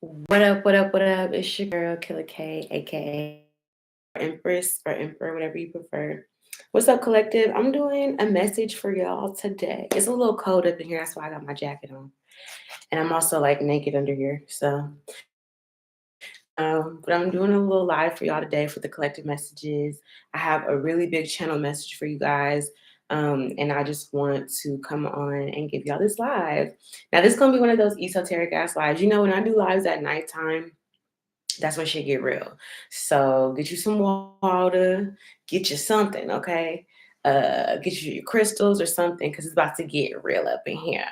What up, what up, what up? It's your girl, Killer K, aka Empress or Emperor, whatever you prefer. What's up, collective? I'm doing a message for y'all today. It's a little cold up in here, that's why I got my jacket on. And I'm also like naked under here. But I'm doing a little live for y'all today for the collective messages. I have a really big channel message for you guys. And I just want to come on and give y'all this live. Now, this is gonna be one of those esoteric ass lives. You know, when I do lives at nighttime, that's when shit get real. So get you some water, get you something, okay? Get you your crystals or something, because it's about to get real up in here.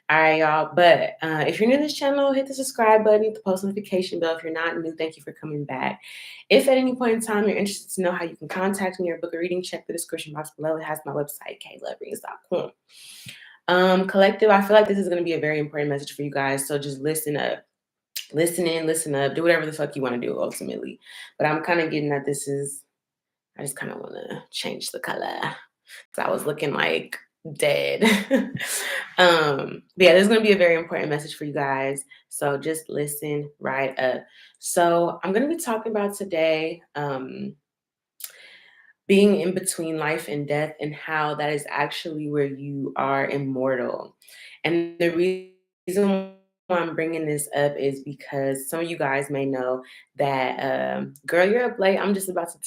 All right, y'all. But if you're new to this channel, hit the subscribe button, hit the post notification bell. If you're not new, thank you for coming back. If at any point in time you're interested to know how you can contact me or book a reading, check the description box below. It has my website, Kaylove1132. Collective, I feel like this is going to be a very important message for you guys. So just listen up. Listen in, listen up, do whatever the fuck you want to do ultimately. But I'm kind of getting that I just kind of want to change the color. So I was looking like dead. But yeah, this is going to be a very important message for you guys. So just listen right up. So I'm going to be talking about today being in between life and death and how that is actually where you are immortal. And the reason why I'm bringing this up is because some of you guys may know that, girl, you're up late. I'm just about to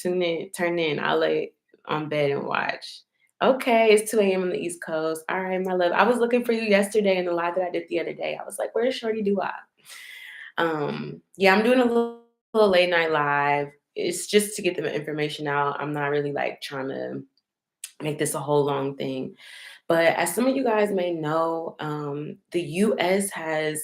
turn in. I'll lay on bed and watch. Okay, it's 2 a.m. on the East Coast. All right, my love. I was looking for you yesterday in the live that I did the other day. I was like, where's Shorty Do I? Yeah, I'm doing a little late night live. It's just to get the information out. I'm not really like trying to make this a whole long thing. But as some of you guys may know, the US has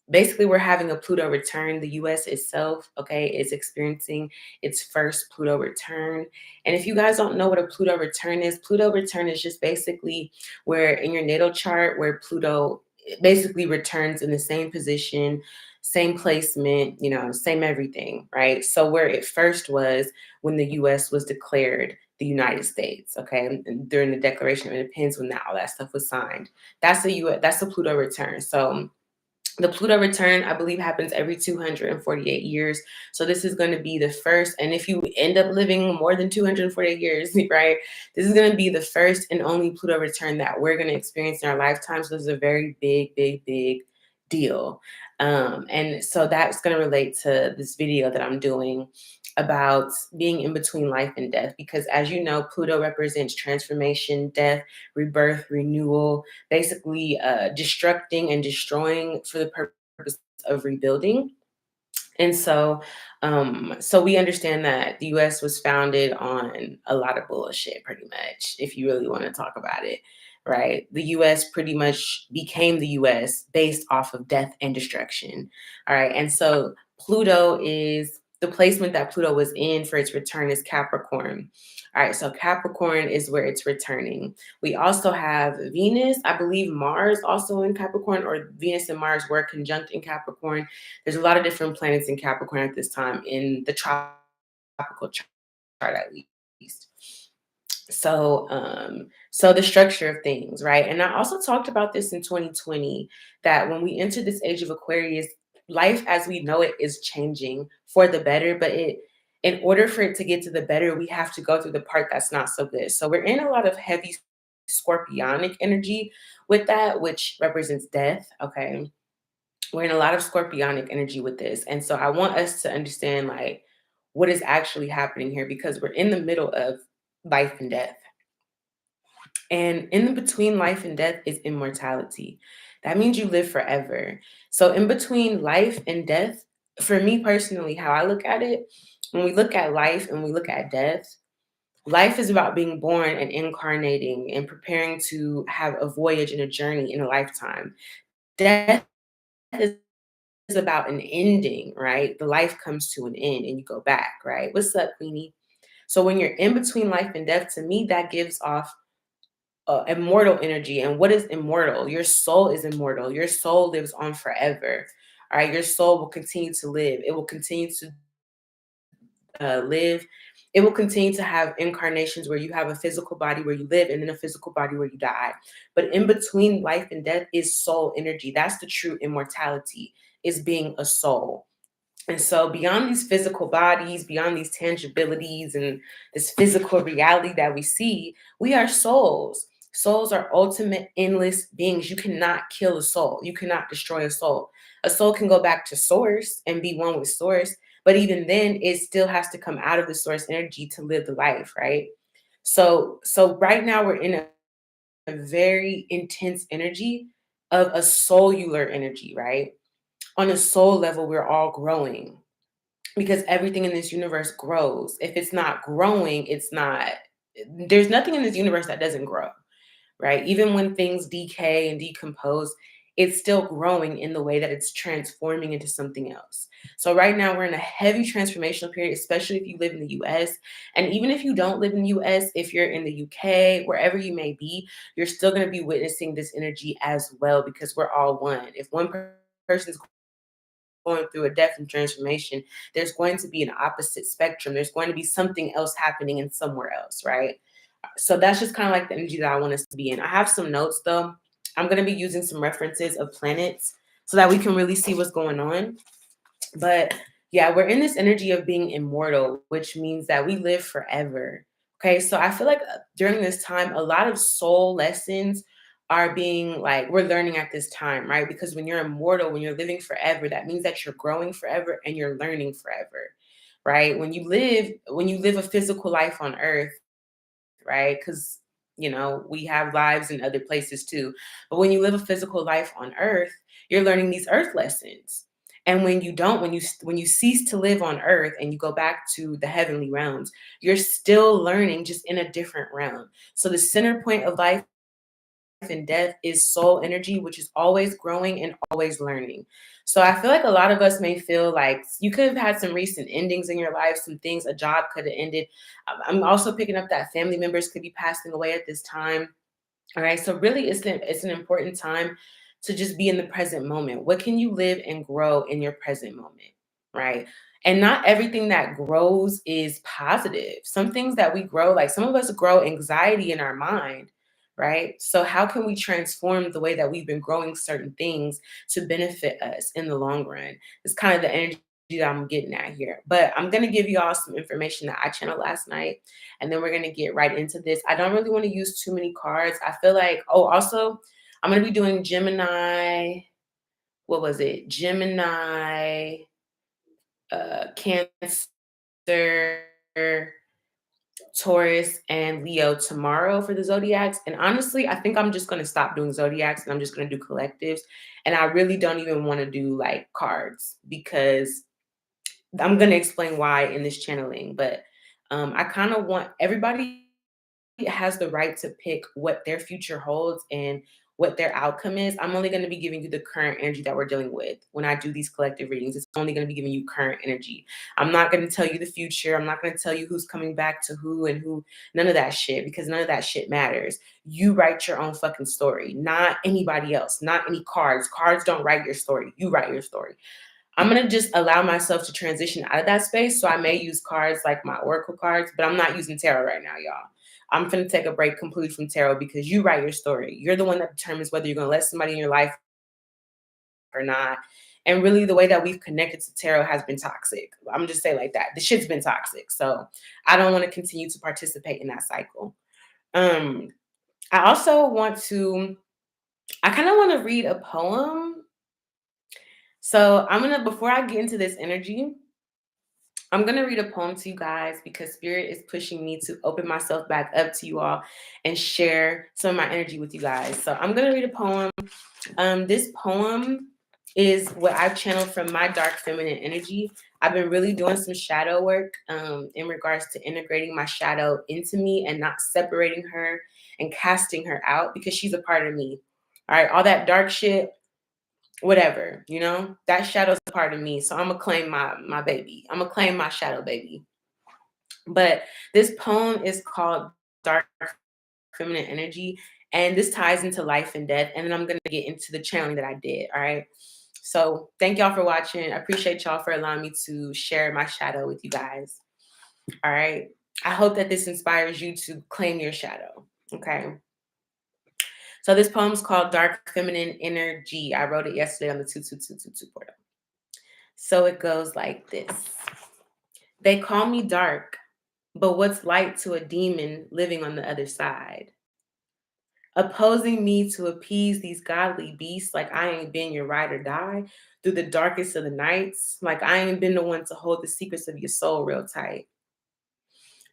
basically, we're having a Pluto return. The US itself, okay, is experiencing its first Pluto return. And if you guys don't know what a Pluto return is just basically where in your natal chart where Pluto basically returns in the same position, same placement, same everything, right? So where it first was when the US was declared the United States, okay, and during the Declaration of Independence when all that stuff was signed. That's a Pluto return. So the Pluto return, I believe, happens every 248 years. So this is going to be the first. And if you end up living more than 248 years, right, this is going to be the first and only Pluto return that we're going to experience in our lifetime. So this is a very big, big, big deal. And so that's going to relate to this video that I'm doing about being in between life and death. Because as you know, Pluto represents transformation, death, rebirth, renewal, basically destructing and destroying for the purpose of rebuilding. And so we understand that the US was founded on a lot of bullshit, pretty much, if you really want to talk about it, right? The US pretty much became the US based off of death and destruction. All right. And so Pluto is the placement that Pluto was in for its return is Capricorn. All right. So Capricorn is where it's returning. We also have Venus, I believe Mars also in Capricorn, or Venus and Mars were conjunct in Capricorn. There's a lot of different planets in Capricorn at this time in the tropical chart, at least. So the structure of things, right? And I also talked about this in 2020, that when we enter this age of Aquarius, life as we know it is changing for the better, but in order for it to get to the better, we have to go through the part that's not so good. So we're in a lot of heavy scorpionic energy with that, which represents death, okay? We're in a lot of scorpionic energy with this. And so I want us to understand like what is actually happening here, because we're in the middle of life and death. And in between life and death is immortality. That means you live forever. So in between life and death, for me personally, how I look at it, when we look at life and we look at death, life is about being born and incarnating and preparing to have a voyage and a journey in a lifetime. Death is about an ending, right? The life comes to an end and you go back, right? What's up, Queenie? So when you're in between life and death, to me, that gives off immortal energy. And what is immortal? Your soul is immortal. Your soul lives on forever. All right. Your soul will continue to live. It will continue to live. it will continue to have incarnations where you have a physical body where you live and then a physical body where you die. But in between life and death is soul energy. That's the true immortality, is being a soul. And so, beyond these physical bodies, beyond these tangibilities and this physical reality that we see, we are souls. Souls are ultimate, endless beings. You cannot kill a soul, you cannot destroy a soul. A soul can go back to source and be one with source, but even then, it still has to come out of the source energy to live the life, right? So right now we're in a very intense energy of a cellular energy, right? On a soul level, we're all growing because everything in this universe grows. If it's not growing, it's not, there's nothing in this universe that doesn't grow, right? Even when things decay and decompose, it's still growing in the way that it's transforming into something else. So right now we're in a heavy transformational period, especially if you live in the US. And even if you don't live in the US, if you're in the UK, wherever you may be, you're still going to be witnessing this energy as well, because we're all one. If one person's going through a death and transformation, there's going to be an opposite spectrum. There's going to be something else happening in somewhere else, right? So that's just kind of like the energy that I want us to be in. I have some notes though. I'm going to be using some references of planets so that we can really see what's going on. But yeah, we're in this energy of being immortal, which means that we live forever. Okay, so I feel like during this time, a lot of soul lessons are being like, we're learning at this time, right? Because when you're immortal, when you're living forever, that means that you're growing forever and you're learning forever, right? When you live a physical life on earth, right? Because we have lives in other places too. But when you live a physical life on earth, you're learning these earth lessons. And when you don't, when you cease to live on earth and you go back to the heavenly realms, you're still learning, just in a different realm. So the center point of life and death is soul energy, which is always growing and always learning. So I feel like a lot of us may feel like you could have had some recent endings in your life, some things, a job could have ended. I'm also picking up that family members could be passing away at this time. All right. So really it's an important time to just be in the present moment. What can you live and grow in your present moment? Right. And not everything that grows is positive. Some things that we grow, like some of us grow anxiety in our mind. Right. So how can we transform the way that we've been growing certain things to benefit us in the long run? It's kind of the energy that I'm getting at here. But I'm going to give you all some information that I channeled last night, and then we're going to get right into this. I don't really want to use too many cards. I feel like, oh, also, I'm going to be doing Gemini. What was it? Gemini, Cancer, Taurus, and Leo tomorrow for the zodiacs. And honestly, I think I'm just going to stop doing zodiacs and I'm just going to do collectives. And I really don't even want to do like cards, because I'm going to explain why in this channeling. But I kind of want everybody has the right to pick what their future holds and what their outcome is. I'm only going to be giving you the current energy that we're dealing with. When I do these collective readings, it's only going to be giving you current energy. I'm not going to tell you the future. I'm not going to tell you who's coming back to who and who, none of that shit, because none of that shit matters. You write your own fucking story, not anybody else, not any cards. Cards don't write your story. You write your story. I'm going to just allow myself to transition out of that space. So I may use cards like my oracle cards, but I'm not using tarot right now, y'all. I'm going to take a break completely from tarot, because you write your story. You're the one that determines whether you're going to let somebody in your life or not. And really, the way that we've connected to tarot has been toxic. I'm just saying like that. The shit's been toxic. So I don't want to continue to participate in that cycle. I also want to, I kind of want to read a poem. So before I get into this energy, I'm going to read a poem to you guys, because Spirit is pushing me to open myself back up to you all and share some of my energy with you guys. So I'm going to read a poem. This poem is what I've channeled from my dark feminine energy. I've been really doing some shadow work in regards to integrating my shadow into me and not separating her and casting her out, because she's a part of me. All right, all that dark shit, whatever, that shadow's a part of me. So I'm gonna claim my baby. I'm gonna claim my shadow baby. But this poem is called Dark Feminine Energy, and this ties into life and death. And then I'm gonna get into the channeling that I did. All right. So thank y'all for watching. I appreciate y'all for allowing me to share my shadow with you guys. All right. I hope that this inspires you to claim your shadow. Okay. So this poem is called Dark Feminine Energy. I wrote it yesterday on the 22222 portal. So it goes like this. They call me dark, but what's light to a demon living on the other side? Opposing me to appease these godly beasts like I ain't been your ride or die through the darkest of the nights, like I ain't been the one to hold the secrets of your soul real tight.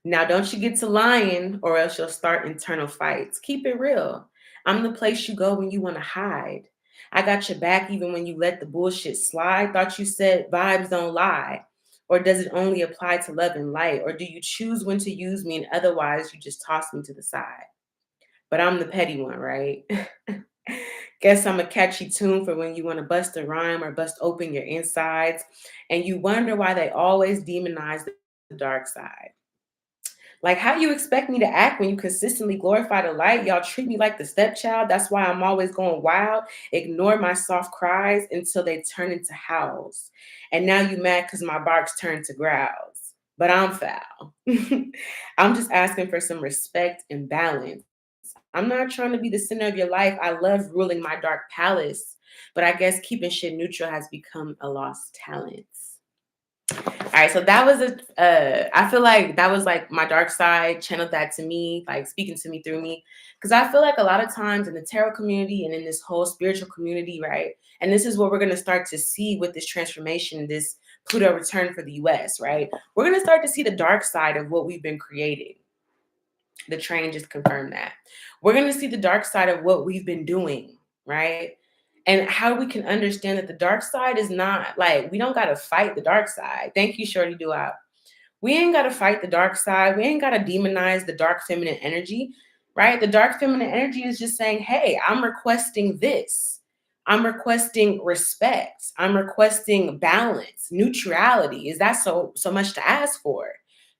Now, don't you get to lying or else you'll start internal fights. Keep it real. I'm the place you go when you want to hide. I got your back even when you let the bullshit slide. Thought you said vibes don't lie. Or does it only apply to love and light? Or do you choose when to use me and otherwise you just toss me to the side? But I'm the petty one, right? Guess I'm a catchy tune for when you want to bust a rhyme or bust open your insides. And you wonder why they always demonize the dark side. Like, how you expect me to act when you consistently glorify the light? Y'all treat me like the stepchild. That's why I'm always going wild. Ignore my soft cries until they turn into howls. And now you mad because my barks turn to growls. But I'm foul. I'm just asking for some respect and balance. I'm not trying to be the center of your life. I love ruling my dark palace. But I guess keeping shit neutral has become a lost talent. All right, so that was I feel like that was like my dark side channeled that to me, like speaking to me through me. Because I feel like a lot of times in the tarot community and in this whole spiritual community, right? And this is what we're going to start to see with this transformation, this Pluto return for the US, right? We're going to start to see the dark side of what we've been creating. The train just confirmed that. We're going to see the dark side of what we've been doing, right? And how we can understand that the dark side is not like, we don't got to fight the dark side. Thank you, Shorty Do Out. We ain't got to fight the dark side. We ain't got to demonize the dark feminine energy, right? The dark feminine energy is just saying, hey, I'm requesting this. I'm requesting respect. I'm requesting balance, neutrality. Is that so much to ask for,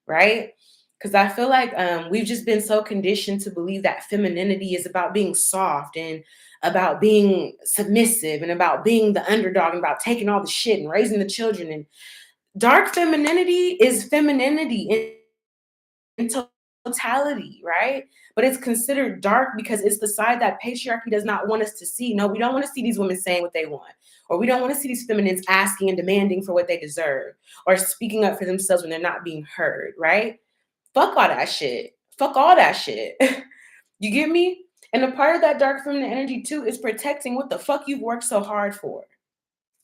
right? Because I feel like we've just been so conditioned to believe that femininity is about being soft and about being submissive and about being the underdog and about taking all the shit and raising the children. And dark femininity is femininity in totality, right? But it's considered dark because it's the side that patriarchy does not want us to see. No, we don't want to see these women saying what they want, or we don't want to see these feminines asking and demanding for what they deserve, or speaking up for themselves when they're not being heard, right? Fuck all that shit. Fuck all that shit. You get me? And a part of that dark feminine energy too is protecting what the fuck you've worked so hard for.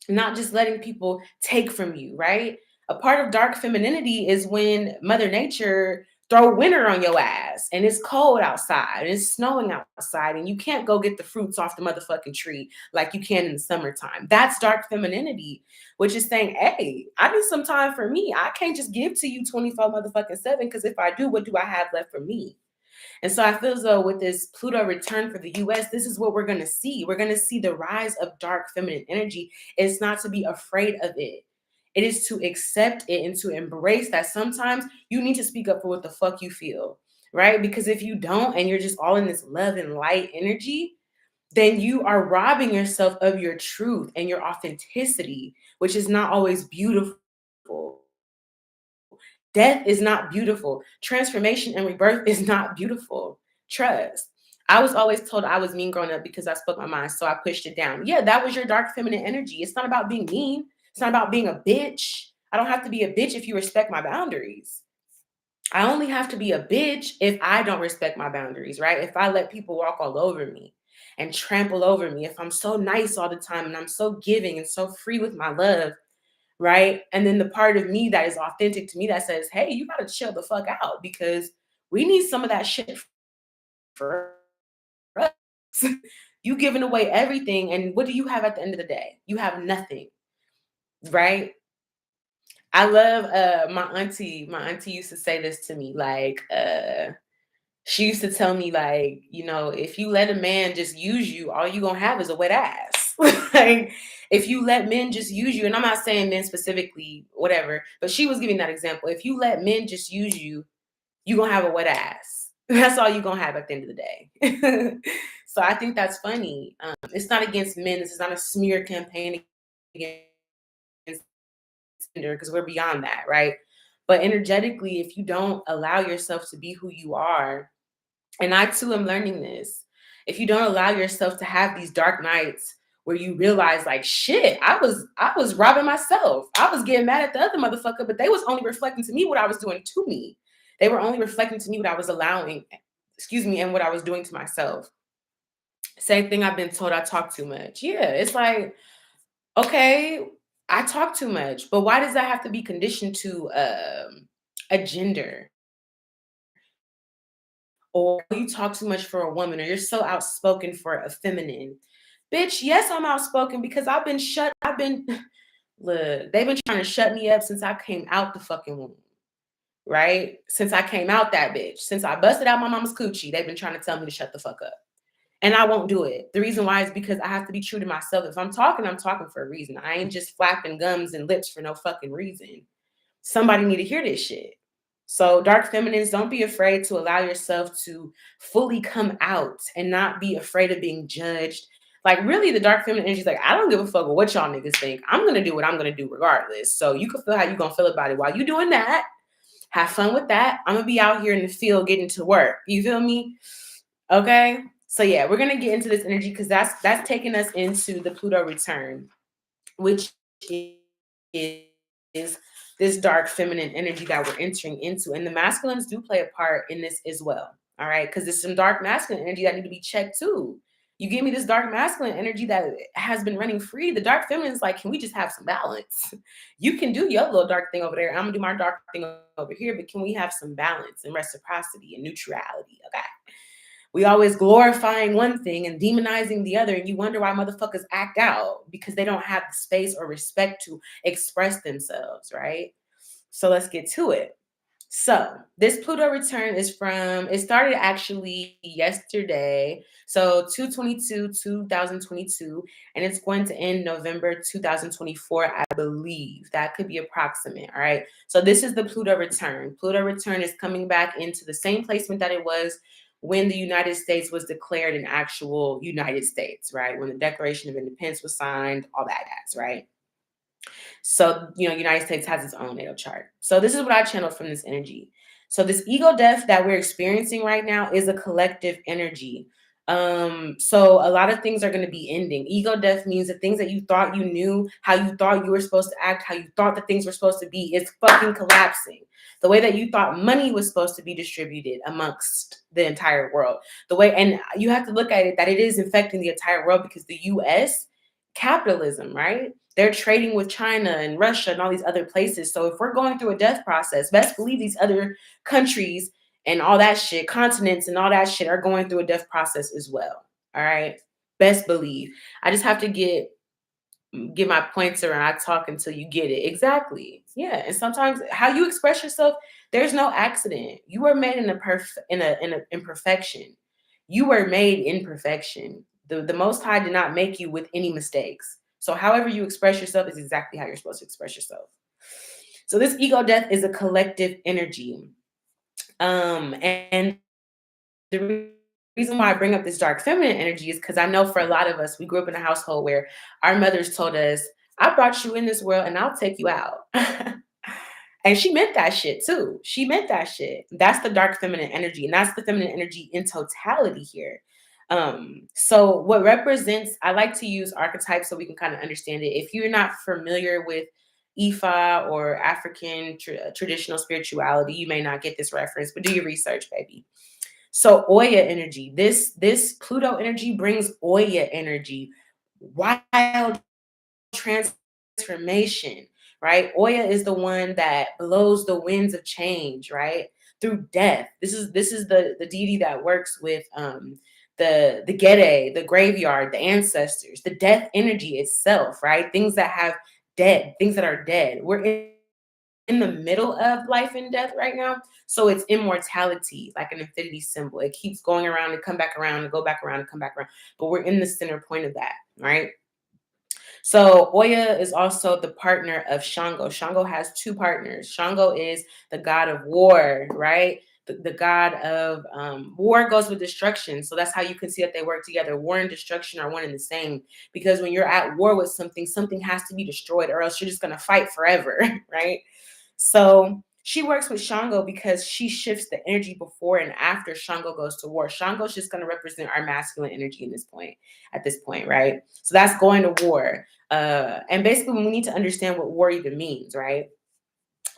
Not just letting people take from you, right? A part of dark femininity is when Mother Nature throw winter on your ass and it's cold outside and it's snowing outside and you can't go get the fruits off the motherfucking tree like you can in the summertime. That's dark femininity, which is saying, hey, I need some time for me. I can't just give to you 24 motherfucking 7 because if I do, what do I have left for me? And so I feel as though with this Pluto return for the US, this is what we're going to see. We're going to see the rise of dark feminine energy. It's not to be afraid of it. It is to accept it and to embrace that sometimes you need to speak up for what the fuck you feel, right? Because if you don't and you're just all in this love and light energy, then you are robbing yourself of your truth and your authenticity, which is not always beautiful. Death is not beautiful. Transformation and rebirth is not beautiful. Trust. I was always told I was mean growing up because I spoke my mind, so I pushed it down. Yeah, that was your dark feminine energy. It's not about being mean. It's not about being a bitch. I don't have to be a bitch if you respect my boundaries. I only have to be a bitch if I don't respect my boundaries, right? If I let people walk all over me and trample over me, if I'm so nice all the time and I'm so giving and so free with my love, right? And then the part of me that is authentic to me that says, hey, you got to chill the fuck out because we need some of that shit for us. You giving away everything. And what do you have at the end of the day? You have nothing, right? I love my auntie. My auntie used to say this to me, like, she used to tell me, like, you know, if you let a man just use you, all you gonna have is a wet ass. Like, if you let men just use you, and I'm not saying men specifically, whatever, but she was giving that example. If you let men just use you, you gonna have a wet ass. That's all you gonna have at the end of the day. So I think that's funny. It's not against men. This is not a smear campaign against gender because we're beyond that, right? But energetically, if you don't allow yourself to be who you are, and I too am learning this, if you don't allow yourself to have these dark nights where you realize like, shit, I was robbing myself. I was getting mad at the other motherfucker, but they was only reflecting to me what I was doing to me. They were only reflecting to me what I was allowing, and what I was doing to myself. Same thing, I've been told I talk too much. Yeah, it's like, okay, I talk too much, but why does that have to be conditioned to a gender? Or you talk too much for a woman, or you're so outspoken for a feminine. Bitch, yes, I'm outspoken because I've been, look, they've been trying to shut me up since I came out the fucking womb, right? Since I came out that bitch, since I busted out my mama's coochie, they've been trying to tell me to shut the fuck up. And I won't do it. The reason why is because I have to be true to myself. If I'm talking for a reason. I ain't just flapping gums and lips for no fucking reason. Somebody need to hear this shit. So dark feminines, don't be afraid to allow yourself to fully come out and not be afraid of being judged. Like really the dark feminine energy is like, I don't give a fuck what y'all niggas think. I'm going to do what I'm going to do regardless. So you can feel how you going to feel about it. While you doing that, have fun with that. I'm going to be out here in the field getting to work. You feel me? Okay. So yeah, we're going to get into this energy because that's taking us into the Pluto return, which is this dark feminine energy that we're entering into. And the masculines do play a part in this as well. All right. Because there's some dark masculine energy that need to be checked too. You give me this dark masculine energy that has been running free. The dark feminine is like, can we just have some balance? You can do your little dark thing over there. I'm going to do my dark thing over here. But can we have some balance and reciprocity and neutrality? Okay. We always glorifying one thing and demonizing the other, and you wonder why motherfuckers act out because they don't have the space or respect to express themselves, right? So let's get to it. So this Pluto return is it started actually yesterday. So 2022, and it's going to end November 2024, I believe. That could be approximate, all right? So this is the Pluto return. Pluto return is coming back into the same placement that it was when the United States was declared an actual United States, right? When the Declaration of Independence was signed, all that jazz, right? So, United States has its own natal chart. So this is what I channeled from this energy. So this ego death that we're experiencing right now is a collective energy. So a lot of things are going to be ending. Ego death means the things that you thought you knew, how you thought you were supposed to act, how you thought the things were supposed to be, is fucking collapsing. The way that you thought money was supposed to be distributed amongst the entire world. And you have to look at it that it is infecting the entire world because the US, capitalism, right? They're trading with China and Russia and all these other places. So if we're going through a death process, best believe these other countries and all that shit, continents and all that shit are going through a death process as well. All right. Best believe. I just have to get my points around. I talk until you get it. Exactly. Yeah. And sometimes how you express yourself, there's no accident. You were made in a imperfection. You were made in perfection. The Most High did not make you with any mistakes. So however you express yourself is exactly how you're supposed to express yourself. So this ego death is a collective energy. And the reason why I bring up this dark feminine energy is because I know for a lot of us, we grew up in a household where our mothers told us, I brought you in this world and I'll take you out. And she meant that shit too. She meant that shit. That's the dark feminine energy. And that's the feminine energy in totality here. So what represents, I like to use archetypes so we can kind of understand it. If you're not familiar with Ifa or African traditional spirituality, you may not get this reference, but do your research, baby. So Oya energy, this Pluto energy brings Oya energy, wild transformation, right? Oya is the one that blows the winds of change, right? Through death. This is the deity that works with the Gede, the graveyard, the ancestors, the death energy itself, right? Things that are dead. We're in the middle of life and death right now. So it's immortality, like an infinity symbol. It keeps going around and come back around and go back around and come back around. But we're in the center point of that, right? So Oya is also the partner of Shango. Shango has two partners. Shango is the god of war, right? The god of war goes with destruction. So that's how you can see that they work together. War and destruction are one and the same. Because when you're at war with something has to be destroyed or else you're just going to fight forever, right? So She works with Shango because she shifts the energy before and after Shango goes to war. Shango's just going to represent our masculine energy at this point, right? So that's going to war. And basically, we need to understand what war even means, right?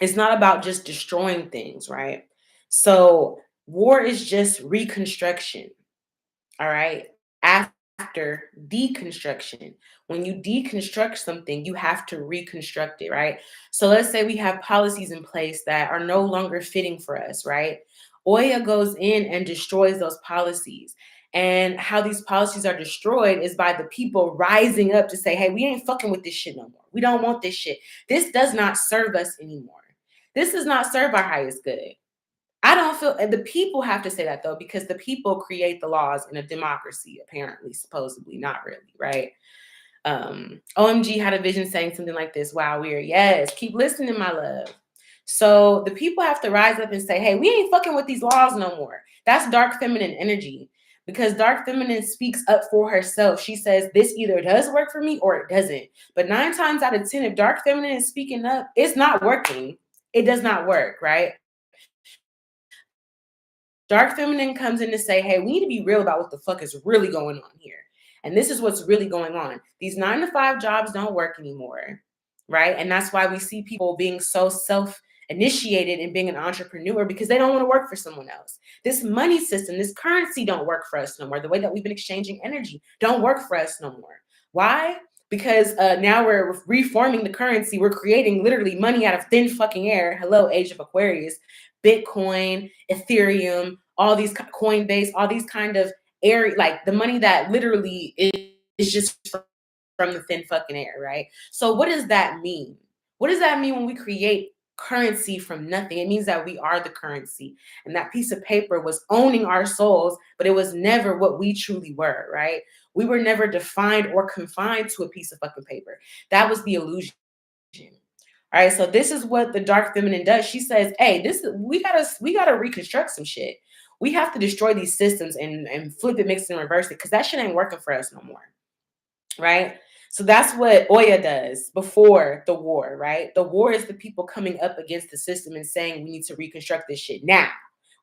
It's not about just destroying things, right? So war is just reconstruction, all right? After deconstruction. When you deconstruct something, you have to reconstruct it, right? So let's say we have policies in place that are no longer fitting for us, right? Oya goes in and destroys those policies. And how these policies are destroyed is by the people rising up to say, hey, we ain't fucking with this shit no more. We don't want this shit. This does not serve us anymore. This does not serve our highest good. I don't feel, and the people have to say that though, because the people create the laws in a democracy, apparently, supposedly, not really, right? OMG had a vision saying something like this. Wow, weird. Yes, keep listening, my love. So the people have to rise up and say, hey, we ain't fucking with these laws no more. That's dark feminine energy, because dark feminine speaks up for herself. She says, this either does work for me or it doesn't. But 9 times out of 10, if dark feminine is speaking up, it's not working. It does not work, right? Dark feminine comes in to say, hey, we need to be real about what the fuck is really going on here. And this is what's really going on. These 9-to-5 jobs don't work anymore, right? And that's why we see people being so self-initiated in being an entrepreneur, because they don't want to work for someone else. This money system, this currency don't work for us no more. The way that we've been exchanging energy don't work for us no more. Why? Because now we're reforming the currency. We're creating literally money out of thin fucking air. Hello, Age of Aquarius. Bitcoin, Ethereum, all these Coinbase, all these kind of area, like the money that literally is just from the thin fucking air, right? So what does that mean? What does that mean when we create currency from nothing? It means that we are the currency. And that piece of paper was owning our souls, but it was never what we truly were, right? We were never defined or confined to a piece of fucking paper. That was the illusion. All right, so this is what the dark feminine does. She says, hey, we gotta reconstruct some shit. We have to destroy these systems and flip it, mix it, and reverse it, because that shit ain't working for us no more. Right? So that's what Oya does before the war, right? The war is the people coming up against the system and saying we need to reconstruct this shit now.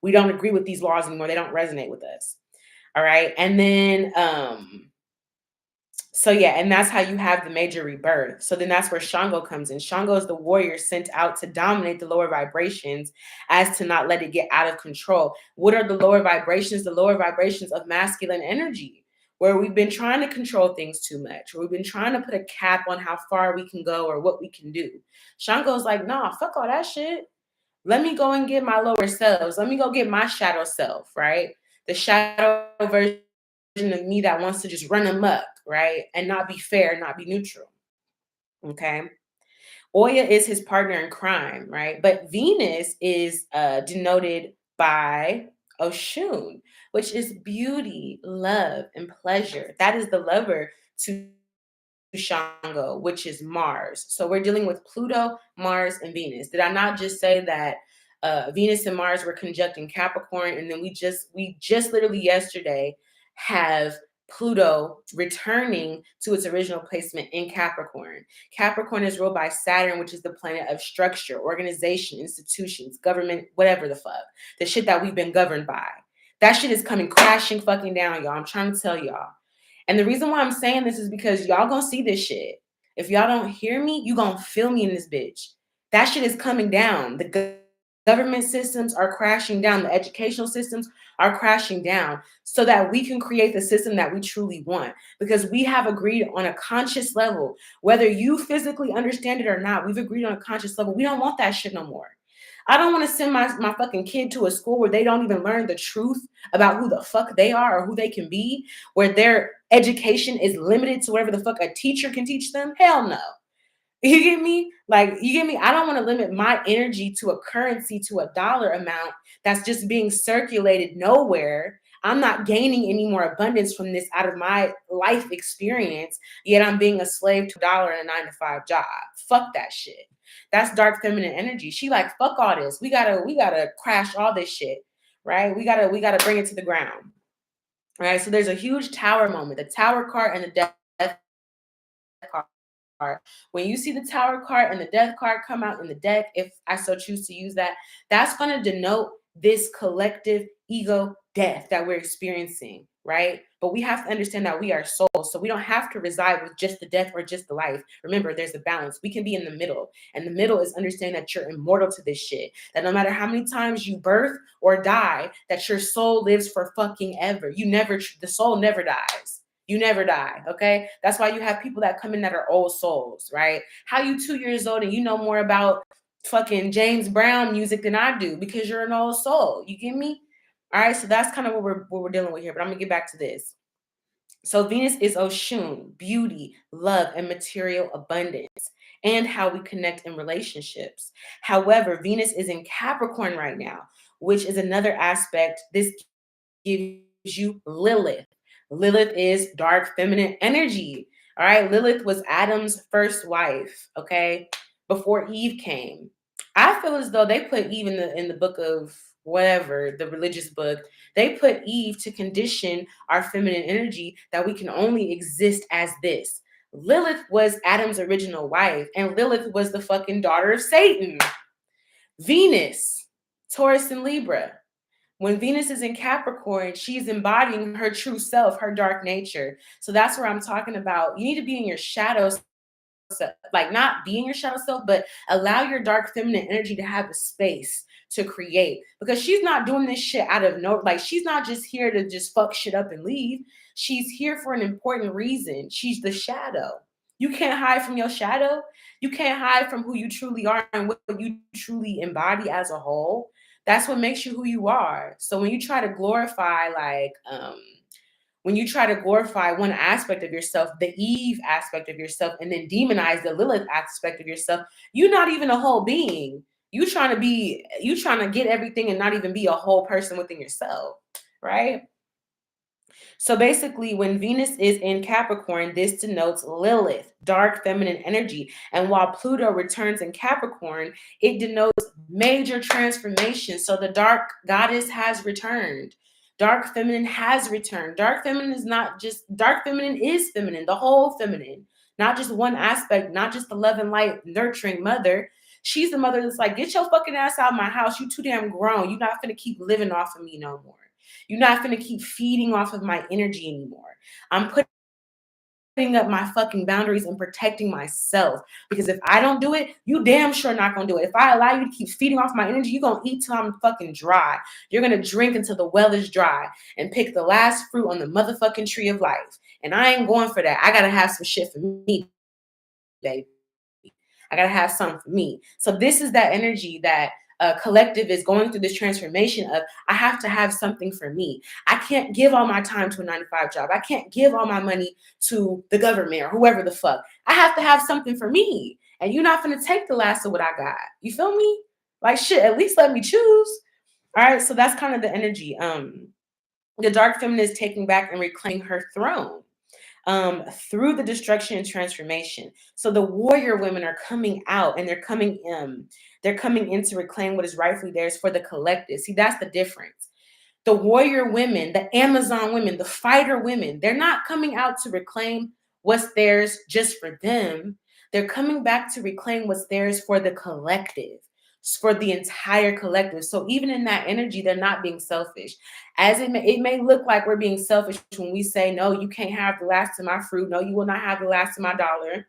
We don't agree with these laws anymore. They don't resonate with us. All right. And then so yeah, and that's how you have the major rebirth. So then that's where Shango comes in. Shango is the warrior sent out to dominate the lower vibrations, as to not let it get out of control. What are the lower vibrations? The lower vibrations of masculine energy, where we've been trying to control things too much, or we've been trying to put a cap on how far we can go or what we can do. Shango's like, nah, fuck all that shit. Let me go and get my lower selves. Let me go get my shadow self, right? The shadow version of me that wants to just run amok, right? And not be fair, not be neutral. Okay. Oya is his partner in crime, right? But Venus is denoted by Oshun, which is beauty, love, and pleasure. That is the lover to Shango, which is Mars. So we're dealing with Pluto, Mars, and Venus. Did I not just say that Venus and Mars were conjunct in Capricorn, and then we just literally yesterday have Pluto returning to its original placement in Capricorn. Capricorn is ruled by Saturn, which is the planet of structure, organization, institutions, government, whatever the fuck, the shit that we've been governed by. That shit is coming crashing fucking down, y'all. I'm trying to tell y'all. And the reason why I'm saying this is because y'all gonna see this shit. If y'all don't hear me, you gonna feel me in this bitch. That shit is coming down. The government systems are crashing down. The educational systems are crashing down so that we can create the system that we truly want. Because we have agreed on a conscious level, whether you physically understand it or not, we've agreed on a conscious level. We don't want that shit no more. I don't want to send my fucking kid to a school where they don't even learn the truth about who the fuck they are or who they can be, where their education is limited to whatever the fuck a teacher can teach them. Hell no. You get me? Like, you get me? I don't want to limit my energy to a currency, to a dollar amount that's just being circulated nowhere. I'm not gaining any more abundance from this out of my life experience, yet I'm being a slave to a dollar and a 9-to-5 job. Fuck that shit. That's dark feminine energy. She like, fuck all this. We gotta crash all this shit, right? We gotta bring it to the ground. Right. So there's a huge tower moment, the tower card and the death card. When you see the Tower card and the Death card come out in the deck, if I so choose to use that, that's going to denote this collective ego death that we're experiencing, right? But we have to understand that we are souls, so we don't have to reside with just the death or just the life. Remember, there's a balance. We can be in the middle, and the middle is understanding that you're immortal to this shit. That no matter how many times you birth or die, that your soul lives for fucking ever. The soul never dies. You never die, okay? That's why you have people that come in that are old souls, right? How you 2 years old and you know more about fucking James Brown music than I do because you're an old soul. You get me? All right, so that's kind of what we're dealing with here, but I'm gonna get back to this. So Venus is Oshun, beauty, love, and material abundance, and how we connect in relationships. However, Venus is in Capricorn right now, which is another aspect. This gives you Lilith. Lilith is dark feminine energy. All right. Lilith was Adam's first wife, okay, before Eve came. I feel as though they put Eve in the book of whatever, the religious book, they put Eve to condition our feminine energy that we can only exist as this. Lilith was Adam's original wife, and Lilith was the fucking daughter of Satan. Venus, Taurus and Libra. When Venus is in Capricorn, she's embodying her true self, her dark nature. So that's where I'm talking about. You need to be in your shadow self, like not being your shadow self, but allow your dark feminine energy to have the space to create. Because she's not doing this shit out of no, like she's not just here to just fuck shit up and leave. She's here for an important reason. She's the shadow. You can't hide from your shadow. You can't hide from who you truly are and what you truly embody as a whole. That's what makes you who you are. So when you try to glorify, when you try to glorify one aspect of yourself, the Eve aspect of yourself, and then demonize the Lilith aspect of yourself, you're not even a whole being. You trying to get everything and not even be a whole person within yourself, right? So basically, when Venus is in Capricorn, this denotes Lilith, dark feminine energy. And while Pluto returns in Capricorn, it denotes major transformation. So the dark goddess has returned. Dark feminine has returned. Dark feminine is feminine, the whole feminine, not just one aspect, not just the love and light nurturing mother. She's the mother that's like, get your fucking ass out of my house. You too damn grown. You're not gonna keep living off of me no more. You're not going to keep feeding off of my energy anymore. I'm putting up my fucking boundaries and protecting myself. Because if I don't do it, you damn sure not going to do it. If I allow you to keep feeding off my energy, you're going to eat till I'm fucking dry. You're going to drink until the well is dry and pick the last fruit on the motherfucking tree of life. And I ain't going for that. I got to have some shit for me, baby. I got to have something for me. So this is that energy that collective is going through this transformation of, I have to have something for me. I can't give all my time to a 9-to-5 job. I can't give all my money to the government or whoever the fuck. I have to have something for me. And you're not going to take the last of what I got. You feel me? Like shit, at least let me choose. All right. So that's kind of the energy. The dark feminine is taking back and reclaiming her throne through the destruction and transformation. So the warrior women are coming out and they're coming in to reclaim what is rightfully theirs for the collective. See, that's the difference. The warrior women, the Amazon women, the fighter women, they're not coming out to reclaim what's theirs just for them. They're coming back to reclaim what's theirs for the collective, for the entire collective. So even in that energy, they're not being selfish. As it may look like we're being selfish when we say, no, you can't have the last of my fruit. No, you will not have the last of my dollar.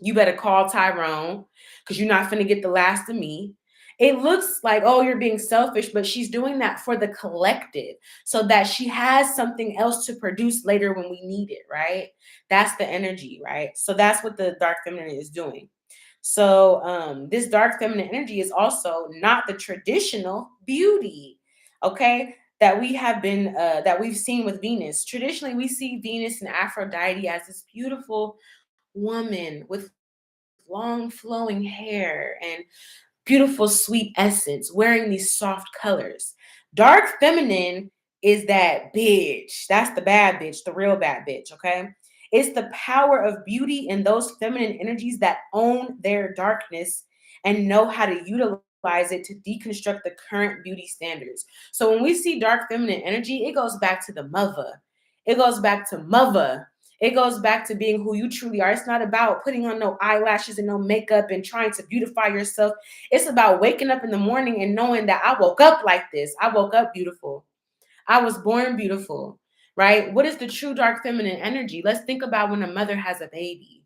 You better call Tyrone because you're not going to get the last of me. It looks like, oh, you're being selfish, but she's doing that for the collective so that she has something else to produce later when we need it, right? That's the energy, right? So that's what the dark feminine is doing. So this dark feminine energy is also not the traditional beauty, okay, that we've seen with Venus. Traditionally, we see Venus and Aphrodite as this beautiful woman with long flowing hair and beautiful sweet essence, wearing these soft colors. Dark feminine is that bitch. That's the bad bitch, the real bad bitch, okay? It's the power of beauty and those feminine energies that own their darkness and know how to utilize it to deconstruct the current beauty standards. So when we see dark feminine energy, it goes back to the mother. It goes back to mother. It goes back to being who you truly are. It's not about putting on no eyelashes and no makeup and trying to beautify yourself. It's about waking up in the morning and knowing that I woke up like this. I woke up beautiful. I was born beautiful, right? What is the true dark feminine energy? Let's think about when a mother has a baby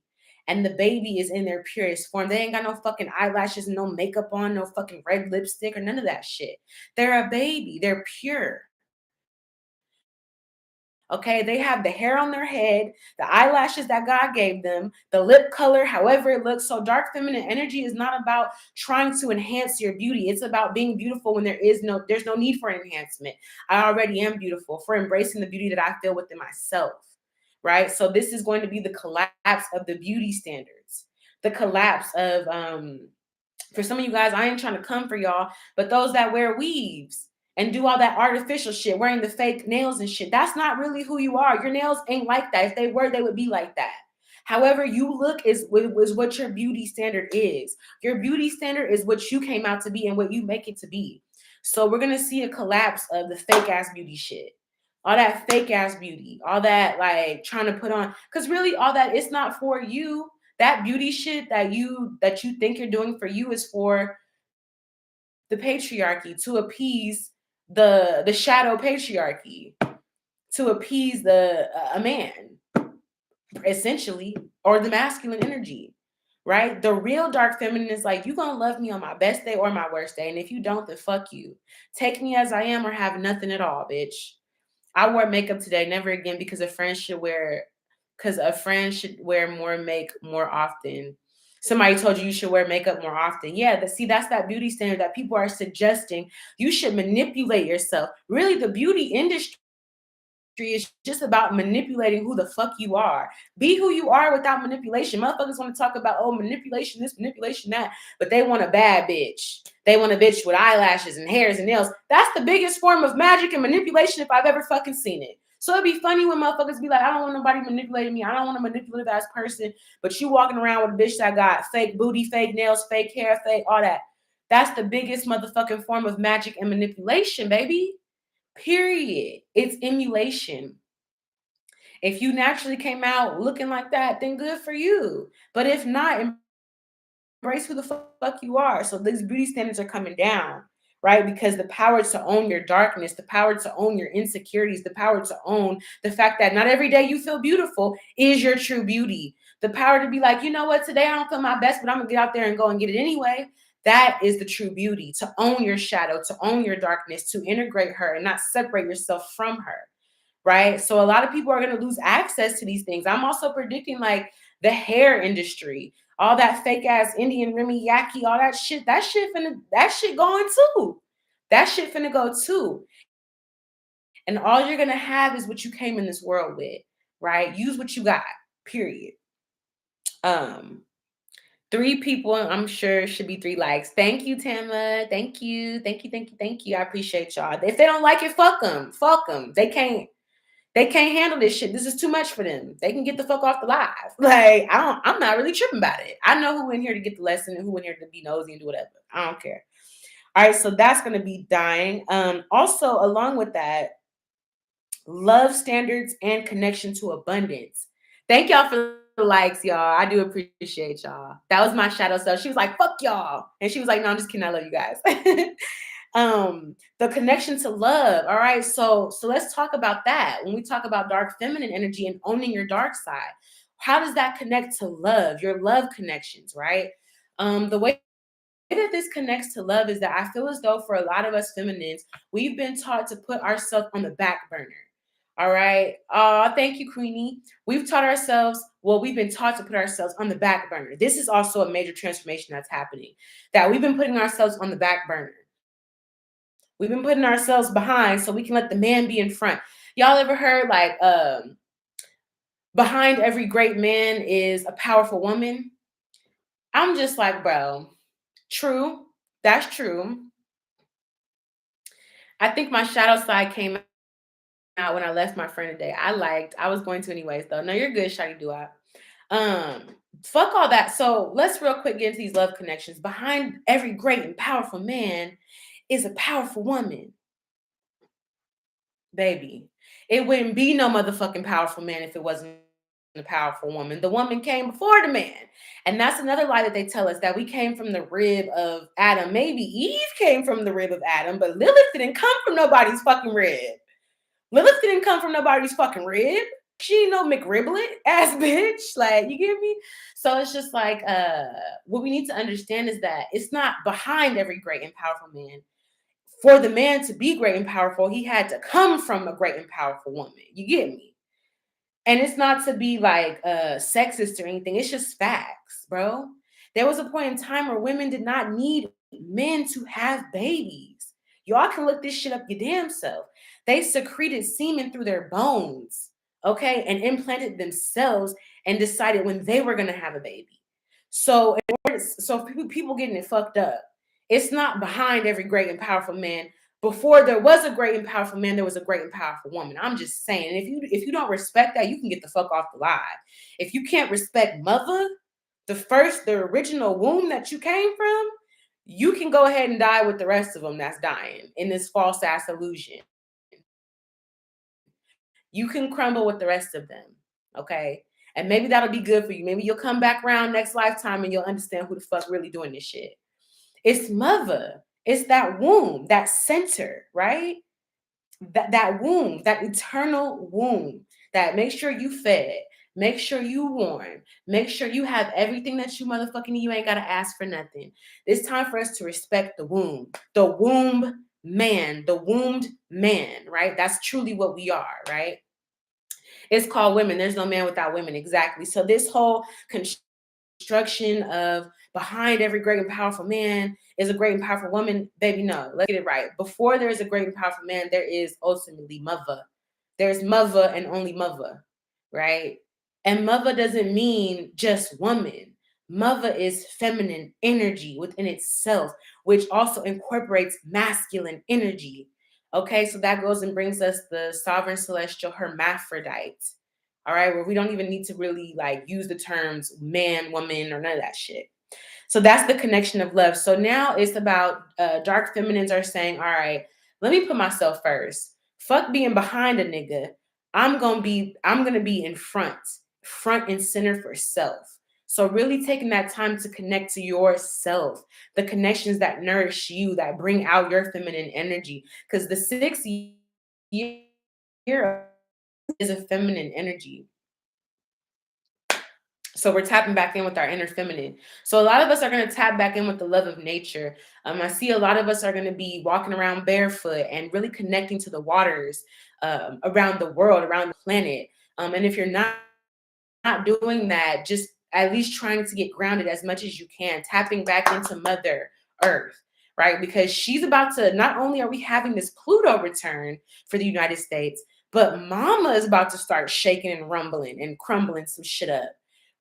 and the baby is in their purest form. They ain't got no fucking eyelashes, no makeup on, no fucking red lipstick or none of that shit. They're a baby. They're pure. Okay, they have the hair on their head, the eyelashes that God gave them, the lip color, however it looks. So dark feminine energy is not about trying to enhance your beauty. It's about being beautiful when there's no need for enhancement. I already am beautiful, for embracing the beauty that I feel within myself. Right? So this is going to be the collapse of the beauty standards. The collapse of for some of you guys, I ain't trying to come for y'all, but those that wear weaves and do all that artificial shit, wearing the fake nails and shit, that's not really who you are. Your nails ain't like that. If they were, they would be like that. However you look is what your beauty standard is. Your beauty standard is what you came out to be and what you make it to be. So we're going to see a collapse of the fake ass beauty shit. All that fake ass beauty, all that like trying to put on, because really all that, it's not for you. That beauty shit that you think you're doing for you is for the patriarchy, to appease the shadow patriarchy, to appease the a man, essentially, or the masculine energy, right? The real dark feminine is like, you gonna love me on my best day or my worst day, and if you don't, then fuck you. Take me as I am or have nothing at all, bitch. I wore makeup today, never again, because a friend should wear more make more often. Somebody told you should wear makeup more often. Yeah, that's that beauty standard that people are suggesting. You should manipulate yourself. Really, the beauty industry is just about manipulating who the fuck you are. Be who you are without manipulation. Motherfuckers want to talk about, oh, manipulation this, manipulation that, but they want a bad bitch. They want a bitch with eyelashes and hairs and nails. That's the biggest form of magic and manipulation if I've ever fucking seen it. So it'd be funny when motherfuckers be like, I don't want nobody manipulating me. I don't want a manipulative ass person. But you walking around with a bitch that got fake booty, fake nails, fake hair, fake all that. That's the biggest motherfucking form of magic and manipulation, baby. Period. It's emulation. If you naturally came out looking like that, then good for you. But if not, embrace who the fuck you are. So these beauty standards are coming down, right? Because the power to own your darkness, the power to own your insecurities, the power to own the fact that not every day you feel beautiful is your true beauty. The power to be like, you know what, today I don't feel my best, but I'm gonna get out there and go and get it anyway. That is the true beauty, to own your shadow, to own your darkness, to integrate her and not separate yourself from her, right? So a lot of people are going to lose access to these things. I'm also predicting like the hair industry, all that fake ass Indian Remy Yaki, all that shit going too. That shit finna go too. And all you're going to have is what you came in this world with, right? Use what you got, period. 3 people, I'm sure, should be 3 likes. Thank you, Tama. Thank you. Thank you. Thank you. Thank you. I appreciate y'all. If they don't like it, fuck them. Fuck them. They can't handle this shit. This is too much for them. They can get the fuck off the live. Like, I'm not really tripping about it. I know who in here to get the lesson and who in here to be nosy and do whatever. I don't care. All right, so that's going to be dying. Also, along with that, love standards and connection to abundance. Thank y'all for the likes, y'all. I do appreciate y'all. That was my shadow self. She was like, fuck y'all. And she was like, no, I'm just kidding. I love you guys. The connection to love. All right. So let's talk about that. When we talk about dark feminine energy and owning your dark side, how does that connect to love, your love connections, right? The way that this connects to love is that I feel as though for a lot of us feminines, we've been taught to put ourselves on the back burner. All right. Thank you, Queenie. We've been taught to put ourselves on the back burner. This is also a major transformation that's happening, that we've been putting ourselves on the back burner. We've been putting ourselves behind so we can let the man be in front. Y'all ever heard like behind every great man is a powerful woman? I'm just like, bro, true. That's true. I think my shadow side came out when I left my friend today. I was going to anyways though. No, you're good, Shawty Dua. Fuck all that. So let's real quick get into these love connections. Behind every great and powerful man is a powerful woman. Baby, it wouldn't be no motherfucking powerful man if it wasn't the powerful woman. The woman came before the man. And that's another lie that they tell us, that we came from the rib of Adam. Maybe Eve came from the rib of Adam, but Lilith didn't come from nobody's fucking rib. Lilith didn't come from nobody's fucking rib. She ain't no McRiblet ass bitch. Like, you get me? So it's just like, what we need to understand is that it's not behind every great and powerful man. For the man to be great and powerful, he had to come from a great and powerful woman. You get me? And it's not to be like sexist or anything. It's just facts, bro. There was a point in time where women did not need men to have babies. Y'all can look this shit up your damn self. They secreted semen through their bones, okay, and implanted themselves and decided when they were gonna have a baby. So, people getting it fucked up. It's not behind every great and powerful man. Before there was a great and powerful man, there was a great and powerful woman. I'm just saying. And if you don't respect that, you can get the fuck off the live. If you can't respect mother, the original womb that you came from, you can go ahead and die with the rest of them that's dying in this false ass illusion. You can crumble with the rest of them, okay? And maybe that'll be good for you. Maybe you'll come back around next lifetime and you'll understand who the fuck really doing this shit. It's mother. It's that womb, that center, right? That womb, that eternal womb that make sure you fed, make sure you warm, make sure you have everything that you motherfucking need. You ain't got to ask for nothing. It's time for us to respect the womb man, the wombed man, right? That's truly what we are, right? It's called women. There's no man without women. Exactly. So this whole construction of behind every great and powerful man is a great and powerful woman, baby, no. Let's get it right. Before there is a great and powerful man, there is ultimately mother. There's mother and only mother, right? And mother doesn't mean just woman. Mother is feminine energy within itself, which also incorporates masculine energy. Okay, so that goes and brings us the sovereign celestial hermaphrodite. All right, where we don't even need to really like use the terms man, woman, or none of that shit. So that's the connection of love. So now it's about dark feminines are saying, all right, let me put myself first. Fuck being behind a nigga. I'm gonna be in front and center for self. So really taking that time to connect to yourself, the connections that nourish you, that bring out your feminine energy. Because the 6th year is a feminine energy. So we're tapping back in with our inner feminine. So a lot of us are going to tap back in with the love of nature. I see a lot of us are going to be walking around barefoot and really connecting to the waters around the world, around the planet. And if you're not doing that, just at least trying to get grounded as much as you can, tapping back into Mother Earth, right? Because she's about to, not only are we having this Pluto return for the United States, but Mama is about to start shaking and rumbling and crumbling some shit up,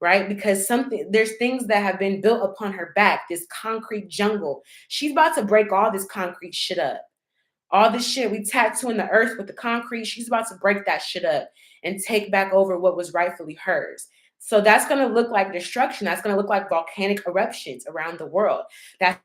right? Because there's things that have been built upon her back, this concrete jungle. She's about to break all this concrete shit up. All this shit we tattoo in the earth with the concrete, she's about to break that shit up and take back over what was rightfully hers. So that's going to look like destruction. That's going to look like volcanic eruptions around the world. That's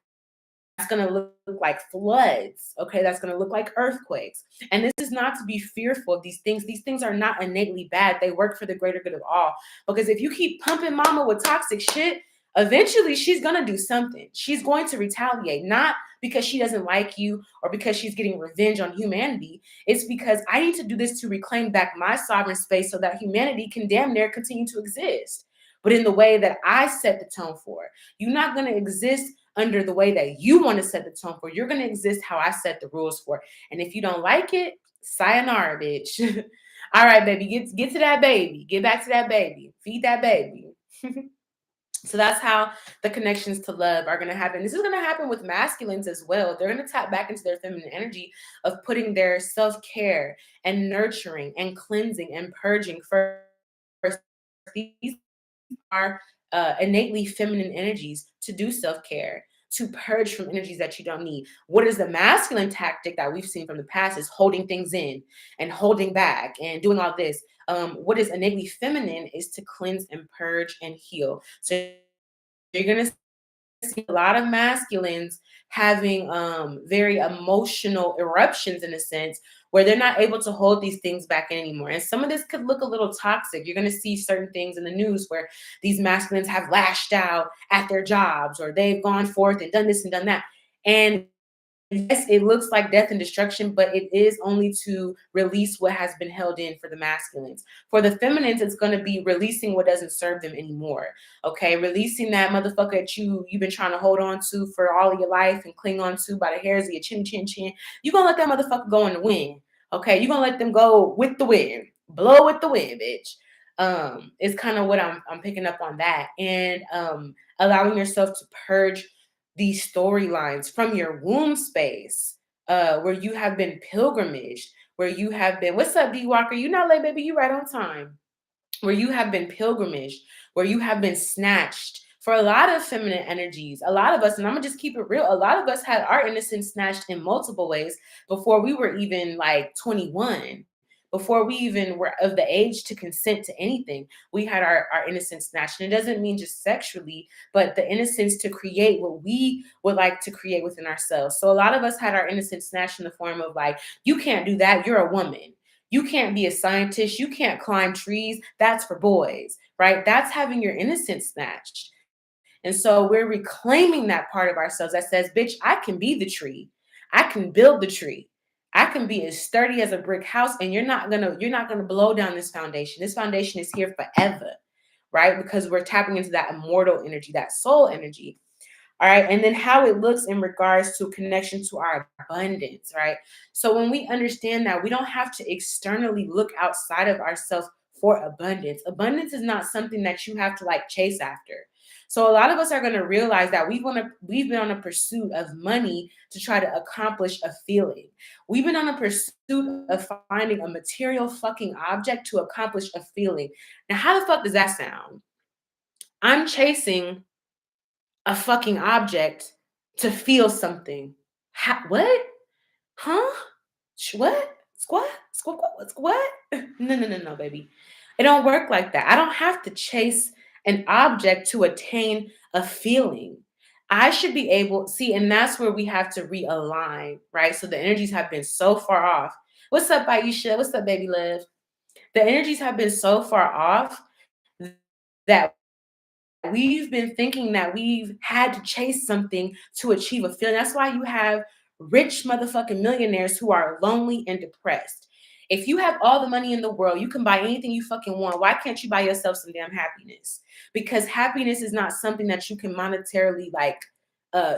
going to look like floods. Okay, that's going to look like earthquakes. And this is not to be fearful of these things. These things are not innately bad. They work for the greater good of all. Because if you keep pumping mama with toxic shit, eventually she's going to do something. She's going to retaliate, not because she doesn't like you or because she's getting revenge on humanity. It's because I need to do this to reclaim back my sovereign space so that humanity can damn near continue to exist, but in the way that I set the tone for. You're not going to exist under the way that you want to set the tone for. You're going to exist how I set the rules for. And if you don't like it, sayonara, bitch. All right, baby, get to that baby. Get back to that baby. Feed that baby. So that's how the connections to love are going to happen. This is going to happen with masculines as well. They're going to tap back into their feminine energy of putting their self-care and nurturing and cleansing and purging first. These are innately feminine energies to do self-care, to purge from energies that you don't need. What is the masculine tactic that we've seen from the past is holding things in and holding back and doing all this. What is innately feminine is to cleanse and purge and heal. So you're going to see a lot of masculines having very emotional eruptions in a sense where they're not able to hold these things back anymore. And some of this could look a little toxic. You're going to see certain things in the news where these masculines have lashed out at their jobs or they've gone forth and done this and done that. And yes, it looks like death and destruction, but it is only to release what has been held in for the masculines. For the feminines, it's going to be releasing what doesn't serve them anymore. Okay, releasing that motherfucker that you've been trying to hold on to for all of your life and cling on to by the hairs of your chin, chin, chin. You're gonna let that motherfucker go in the wind. Okay, you're gonna let them go with the wind, blow with the wind, bitch. It's kind of what I'm picking up on that, and allowing yourself to purge these storylines from your womb space, where you have been pilgrimaged, where you have been, what's up, D Walker? You not late, baby, you right on time. Where you have been pilgrimaged, where you have been snatched. For a lot of feminine energies, a lot of us, and I'm gonna just keep it real, a lot of us had our innocence snatched in multiple ways before we were even like 21. Before we even were of the age to consent to anything, we had our innocence snatched. And it doesn't mean just sexually, but the innocence to create what we would like to create within ourselves. So a lot of us had our innocence snatched in the form of like, you can't do that, you're a woman. You can't be a scientist, you can't climb trees, that's for boys, right? That's having your innocence snatched. And so we're reclaiming that part of ourselves that says, bitch, I can be the tree. I can build the tree. I can be as sturdy as a brick house, and you're not gonna blow down this foundation. This foundation is here forever, right? Because we're tapping into that immortal energy, that soul energy. All right. And then how it looks in regards to connection to our abundance, right? So when we understand that we don't have to externally look outside of ourselves for abundance, abundance is not something that you have to like chase after. So a lot of us are going to realize that we've been on a pursuit of money to try to accomplish a feeling. We've been on a pursuit of finding a material fucking object to accomplish a feeling. Now, how the fuck does that sound? I'm chasing a fucking object to feel something. What? Huh? What? Squat? Squat? What? No, no, no, no, baby. It don't work like that. I don't have to chase an object to attain a feeling. I should be able, see, and that's where we have to realign, right? So the energies have been so far off. What's up, Aisha? What's up, baby love? The energies have been so far off that we've been thinking that we've had to chase something to achieve a feeling. That's why you have rich motherfucking millionaires who are lonely and depressed. If you have all the money in the world, you can buy anything you fucking want. Why can't you buy yourself some damn happiness? Because happiness is not something that you can monetarily like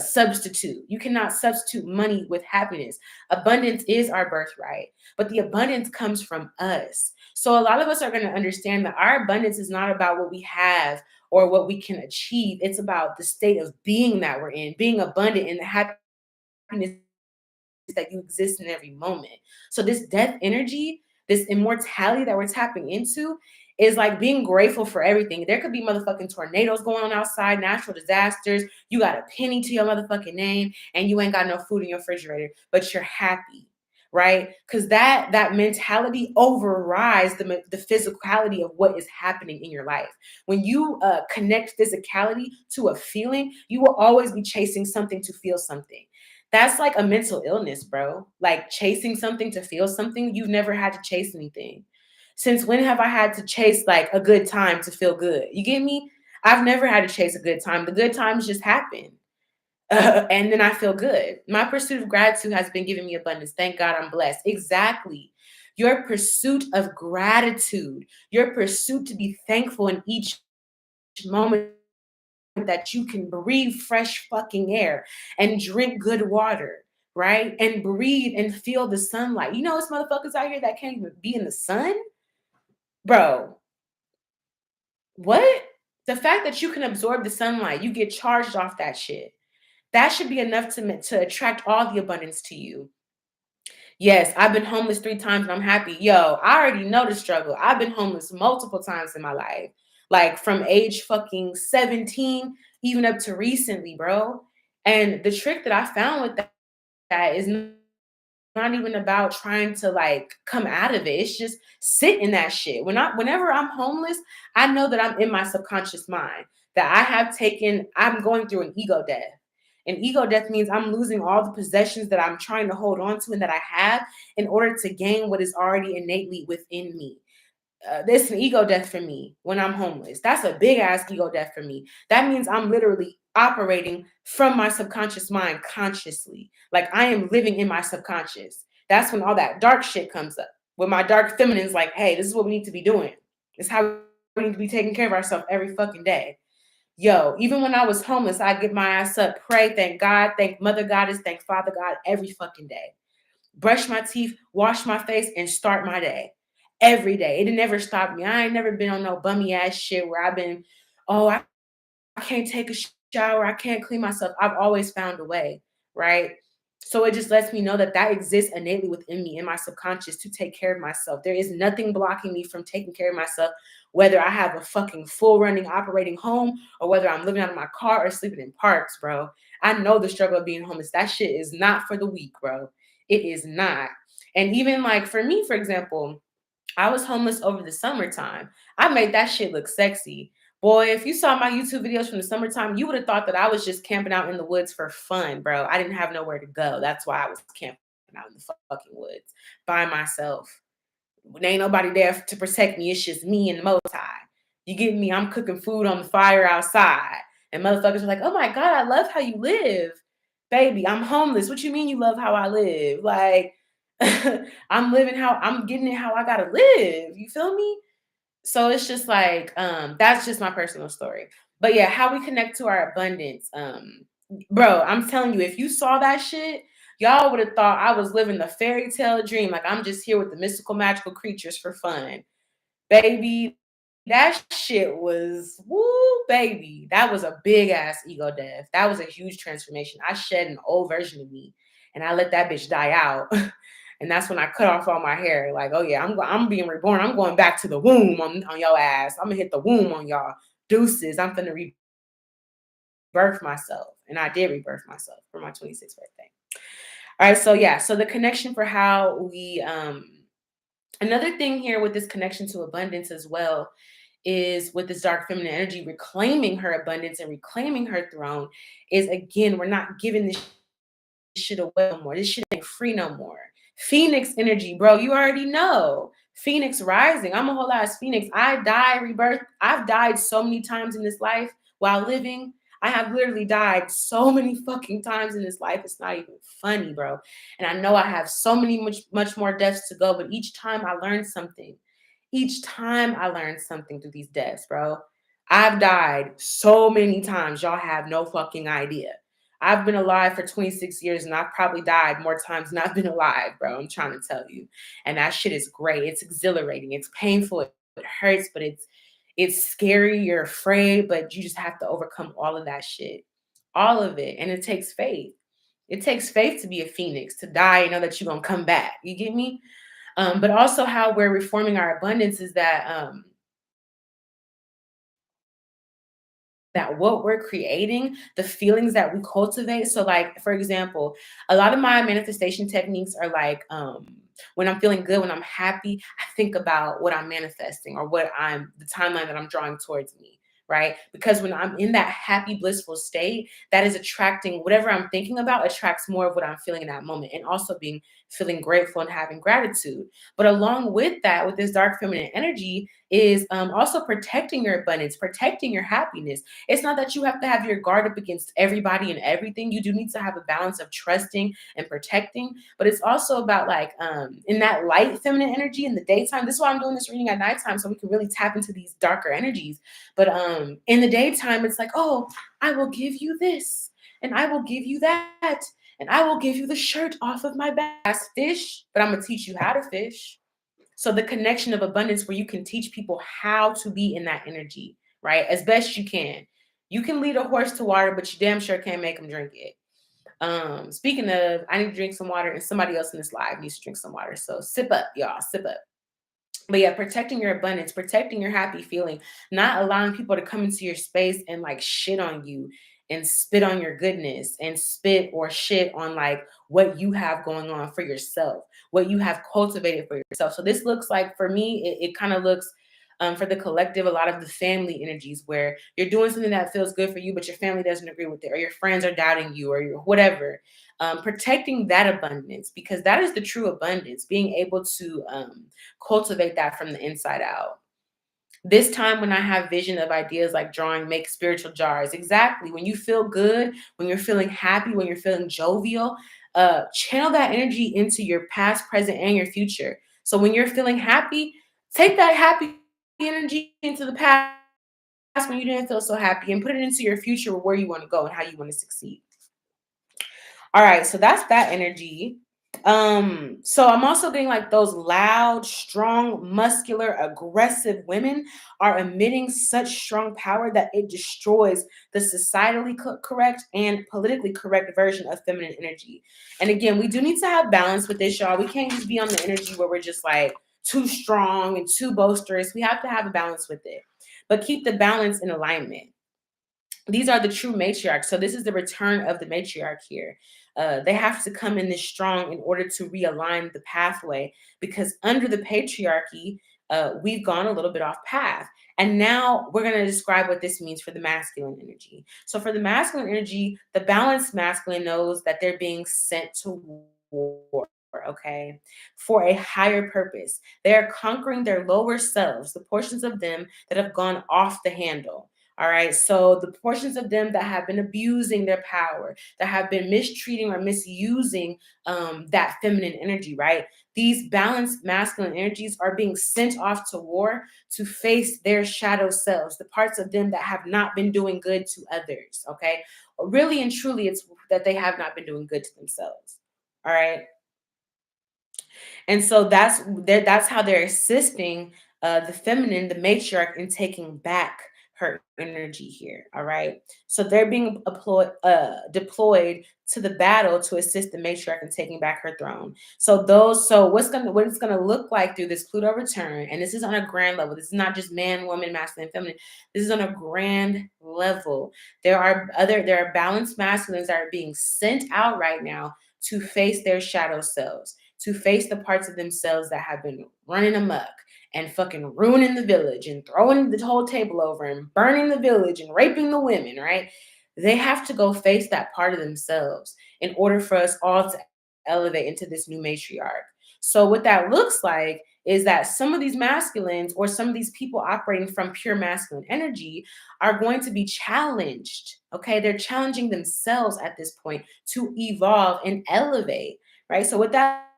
substitute. You cannot substitute money with happiness. Abundance is our birthright, but the abundance comes from us. So a lot of us are going to understand that our abundance is not about what we have or what we can achieve. It's about the state of being that we're in, being abundant in the happiness that you exist in every moment. So this death energy, this immortality that we're tapping into is like being grateful for everything. There could be motherfucking tornadoes going on outside, natural disasters. You got a penny to your motherfucking name and you ain't got no food in your refrigerator, but you're happy, right? Because that mentality overrides the physicality of what is happening in your life. When you connect physicality to a feeling, you will always be chasing something to feel something. That's like a mental illness, bro. Like chasing something to feel something. You've never had to chase anything. Since when have I had to chase like a good time to feel good? You get me? I've never had to chase a good time. The good times just happen. And then I feel good. My pursuit of gratitude has been giving me abundance. Thank God I'm blessed. Exactly. Your pursuit of gratitude, your pursuit to be thankful in each moment that you can breathe fresh fucking air and drink good water, right? And breathe and feel the sunlight. You know, it's motherfuckers out here that can't even be in the sun. Bro, what? The fact that you can absorb the sunlight, you get charged off that shit. That should be enough to attract all the abundance to you. Yes, I've been homeless 3 times and I'm happy. Yo, I already know the struggle. I've been homeless multiple times in my life. Like from age fucking 17, even up to recently, bro. And the trick that I found with that is not even about trying to like come out of it. It's just sit in that shit. Whenever I'm homeless, I know that I'm in my subconscious mind, that I'm going through an ego death. And ego death means I'm losing all the possessions that I'm trying to hold on to and that I have in order to gain what is already innately within me. This an ego death for me when I'm homeless. That's a big ass ego death for me. That means I'm literally operating from my subconscious mind consciously. Like I am living in my subconscious. That's when all that dark shit comes up. When my dark feminine's like, hey, this is what we need to be doing. It's how we need to be taking care of ourselves every fucking day. Yo, even when I was homeless, I get my ass up, pray, thank God, thank Mother Goddess, thank Father God every fucking day. Brush my teeth, wash my face, and start my day every day. It never stopped me. I ain't never been on no bummy ass shit where I've been, oh, I can't take a shower. I can't clean myself. I've always found a way, right? So it just lets me know that that exists innately within me in my subconscious to take care of myself. There is nothing blocking me from taking care of myself, whether I have a fucking full running operating home or whether I'm living out of my car or sleeping in parks, bro. I know the struggle of being homeless. That shit is not for the weak, bro. It is not. And even like for me, for example, I was homeless over the summertime. I made that shit look sexy. Boy, if you saw my YouTube videos from the summertime, you would have thought that I was just camping out in the woods for fun, bro. I didn't have nowhere to go. That's why I was camping out in the fucking woods by myself. When ain't nobody there to protect me, it's just me and the Most High. You get me? I'm cooking food on the fire outside. And motherfuckers are like, oh my God, I love how you live. Baby, I'm homeless. What you mean you love how I live? Like, I'm getting it how I gotta live. You feel me? So it's just like, that's just my personal story. But yeah, how we connect to our abundance. Bro, I'm telling you, if you saw that shit, y'all would have thought I was living the fairy tale dream. Like I'm just here with the mystical, magical creatures for fun. Baby, that shit was woo, baby. That was a big ass ego death. That was a huge transformation. I shed an old version of me and I let that bitch die out. And that's when I cut off all my hair. Like, oh yeah, I'm being reborn. I'm going back to the womb on your ass. I'm gonna hit the womb on y'all. Deuces. I'm gonna rebirth myself. And I did rebirth myself for my 26th birthday. All right, so yeah, so the connection for how we another thing here with this connection to abundance as well is with this dark feminine energy reclaiming her abundance and reclaiming her throne is, again, we're not giving this shit away no more. This shit ain't free no more. Phoenix energy, bro, you already know. Phoenix rising. I'm a whole ass Phoenix. I die, rebirth. I've died so many times in this life while living. I have literally died so many fucking times in this life. It's not even funny, bro. And I know I have so many much more deaths to go, but each time I learn something. Each time I learn something through these deaths, bro. I've died so many times. Y'all have no fucking idea. I've been alive for 26 years and I've probably died more times than I've been alive, bro. I'm trying to tell you. And that shit is great. It's exhilarating. It's painful. It hurts, but it's scary. You're afraid, but you just have to overcome all of that shit. All of it. And it takes faith. It takes faith to be a phoenix, to die and know that you're going to come back. You get me? But also how we're reforming our abundance is that what we're creating, the feelings that we cultivate. So like, for example, a lot of my manifestation techniques are like, when I'm feeling good, when I'm happy, I think about what I'm manifesting or the timeline that I'm drawing towards me, right? Because when I'm in that happy, blissful state, that is attracting whatever I'm thinking about, attracts more of what I'm feeling in that moment. And also feeling grateful and having gratitude. But along with that, with this dark feminine energy, is also protecting your abundance, protecting your happiness. It's not that you have to have your guard up against everybody and everything. You do need to have a balance of trusting and protecting, but it's also about like in that light feminine energy in the daytime. This is why I'm doing this reading at nighttime, so we can really tap into these darker energies. But in the daytime, it's like, oh, I will give you this and I will give you that and I will give you the shirt off of my back. As fish, but I'm gonna teach you how to fish. So the connection of abundance where you can teach people how to be in that energy, right? As best you can. You can lead a horse to water, but you damn sure can't make them drink it. Speaking of, I need to drink some water and somebody else in this live needs to drink some water. So sip up, y'all, sip up. But yeah, protecting your abundance, protecting your happy feeling, not allowing people to come into your space and like shit on you and spit on your goodness and spit or shit on like what you have going on for yourself, what you have cultivated for yourself. So this looks like, for me, it kind of looks, for the collective, a lot of the family energies where you're doing something that feels good for you, but your family doesn't agree with it, or your friends are doubting you, or whatever. Protecting that abundance, because that is the true abundance, being able to cultivate that from the inside out. This time when I have vision of ideas like drawing, make spiritual jars. Exactly. When you feel good, when you're feeling happy, when you're feeling jovial, channel that energy into your past, present, and your future. So when you're feeling happy, take that happy energy into the past when you didn't feel so happy, and put it into your future, where you want to go and how you want to succeed. All right, so that's that energy. So I'm also getting like those loud, strong, muscular, aggressive women are emitting such strong power that it destroys the societally correct and politically correct version of feminine energy. And again, we do need to have balance with this, y'all. We can't just be on the energy where we're just like too strong and too boisterous. We have to have a balance with it, but keep the balance in alignment. These are the true matriarchs. So this is the return of the matriarch here. They have to come in this strong in order to realign the pathway, because under the patriarchy, we've gone a little bit off path. And now we're going to describe what this means for the masculine energy. So for the masculine energy, the balanced masculine knows that they're being sent to war. Okay, for a higher purpose. They are conquering their lower selves, the portions of them that have gone off the handle. All right. So the portions of them that have been abusing their power, that have been mistreating or misusing that feminine energy, right? These balanced masculine energies are being sent off to war to face their shadow selves, the parts of them that have not been doing good to others. Okay. Really and truly, it's that they have not been doing good to themselves. All right. And so that's how they're assisting the feminine, the matriarch, in taking back her energy here. All right. So they're being deployed to the battle to assist the matriarch in taking back her throne. So what it's gonna look like through this Pluto return, and this is on a grand level. This is not just man, woman, masculine, feminine. This is on a grand level. There are balanced masculines that are being sent out right now to face their shadow selves, to face the parts of themselves that have been running amok and fucking ruining the village and throwing the whole table over and burning the village and raping the women, right? They have to go face that part of themselves in order for us all to elevate into this new matriarch. So what that looks like is that some of these masculines, or some of these people operating from pure masculine energy, are going to be challenged. Okay, they're challenging themselves at this point to evolve and elevate, right? So what that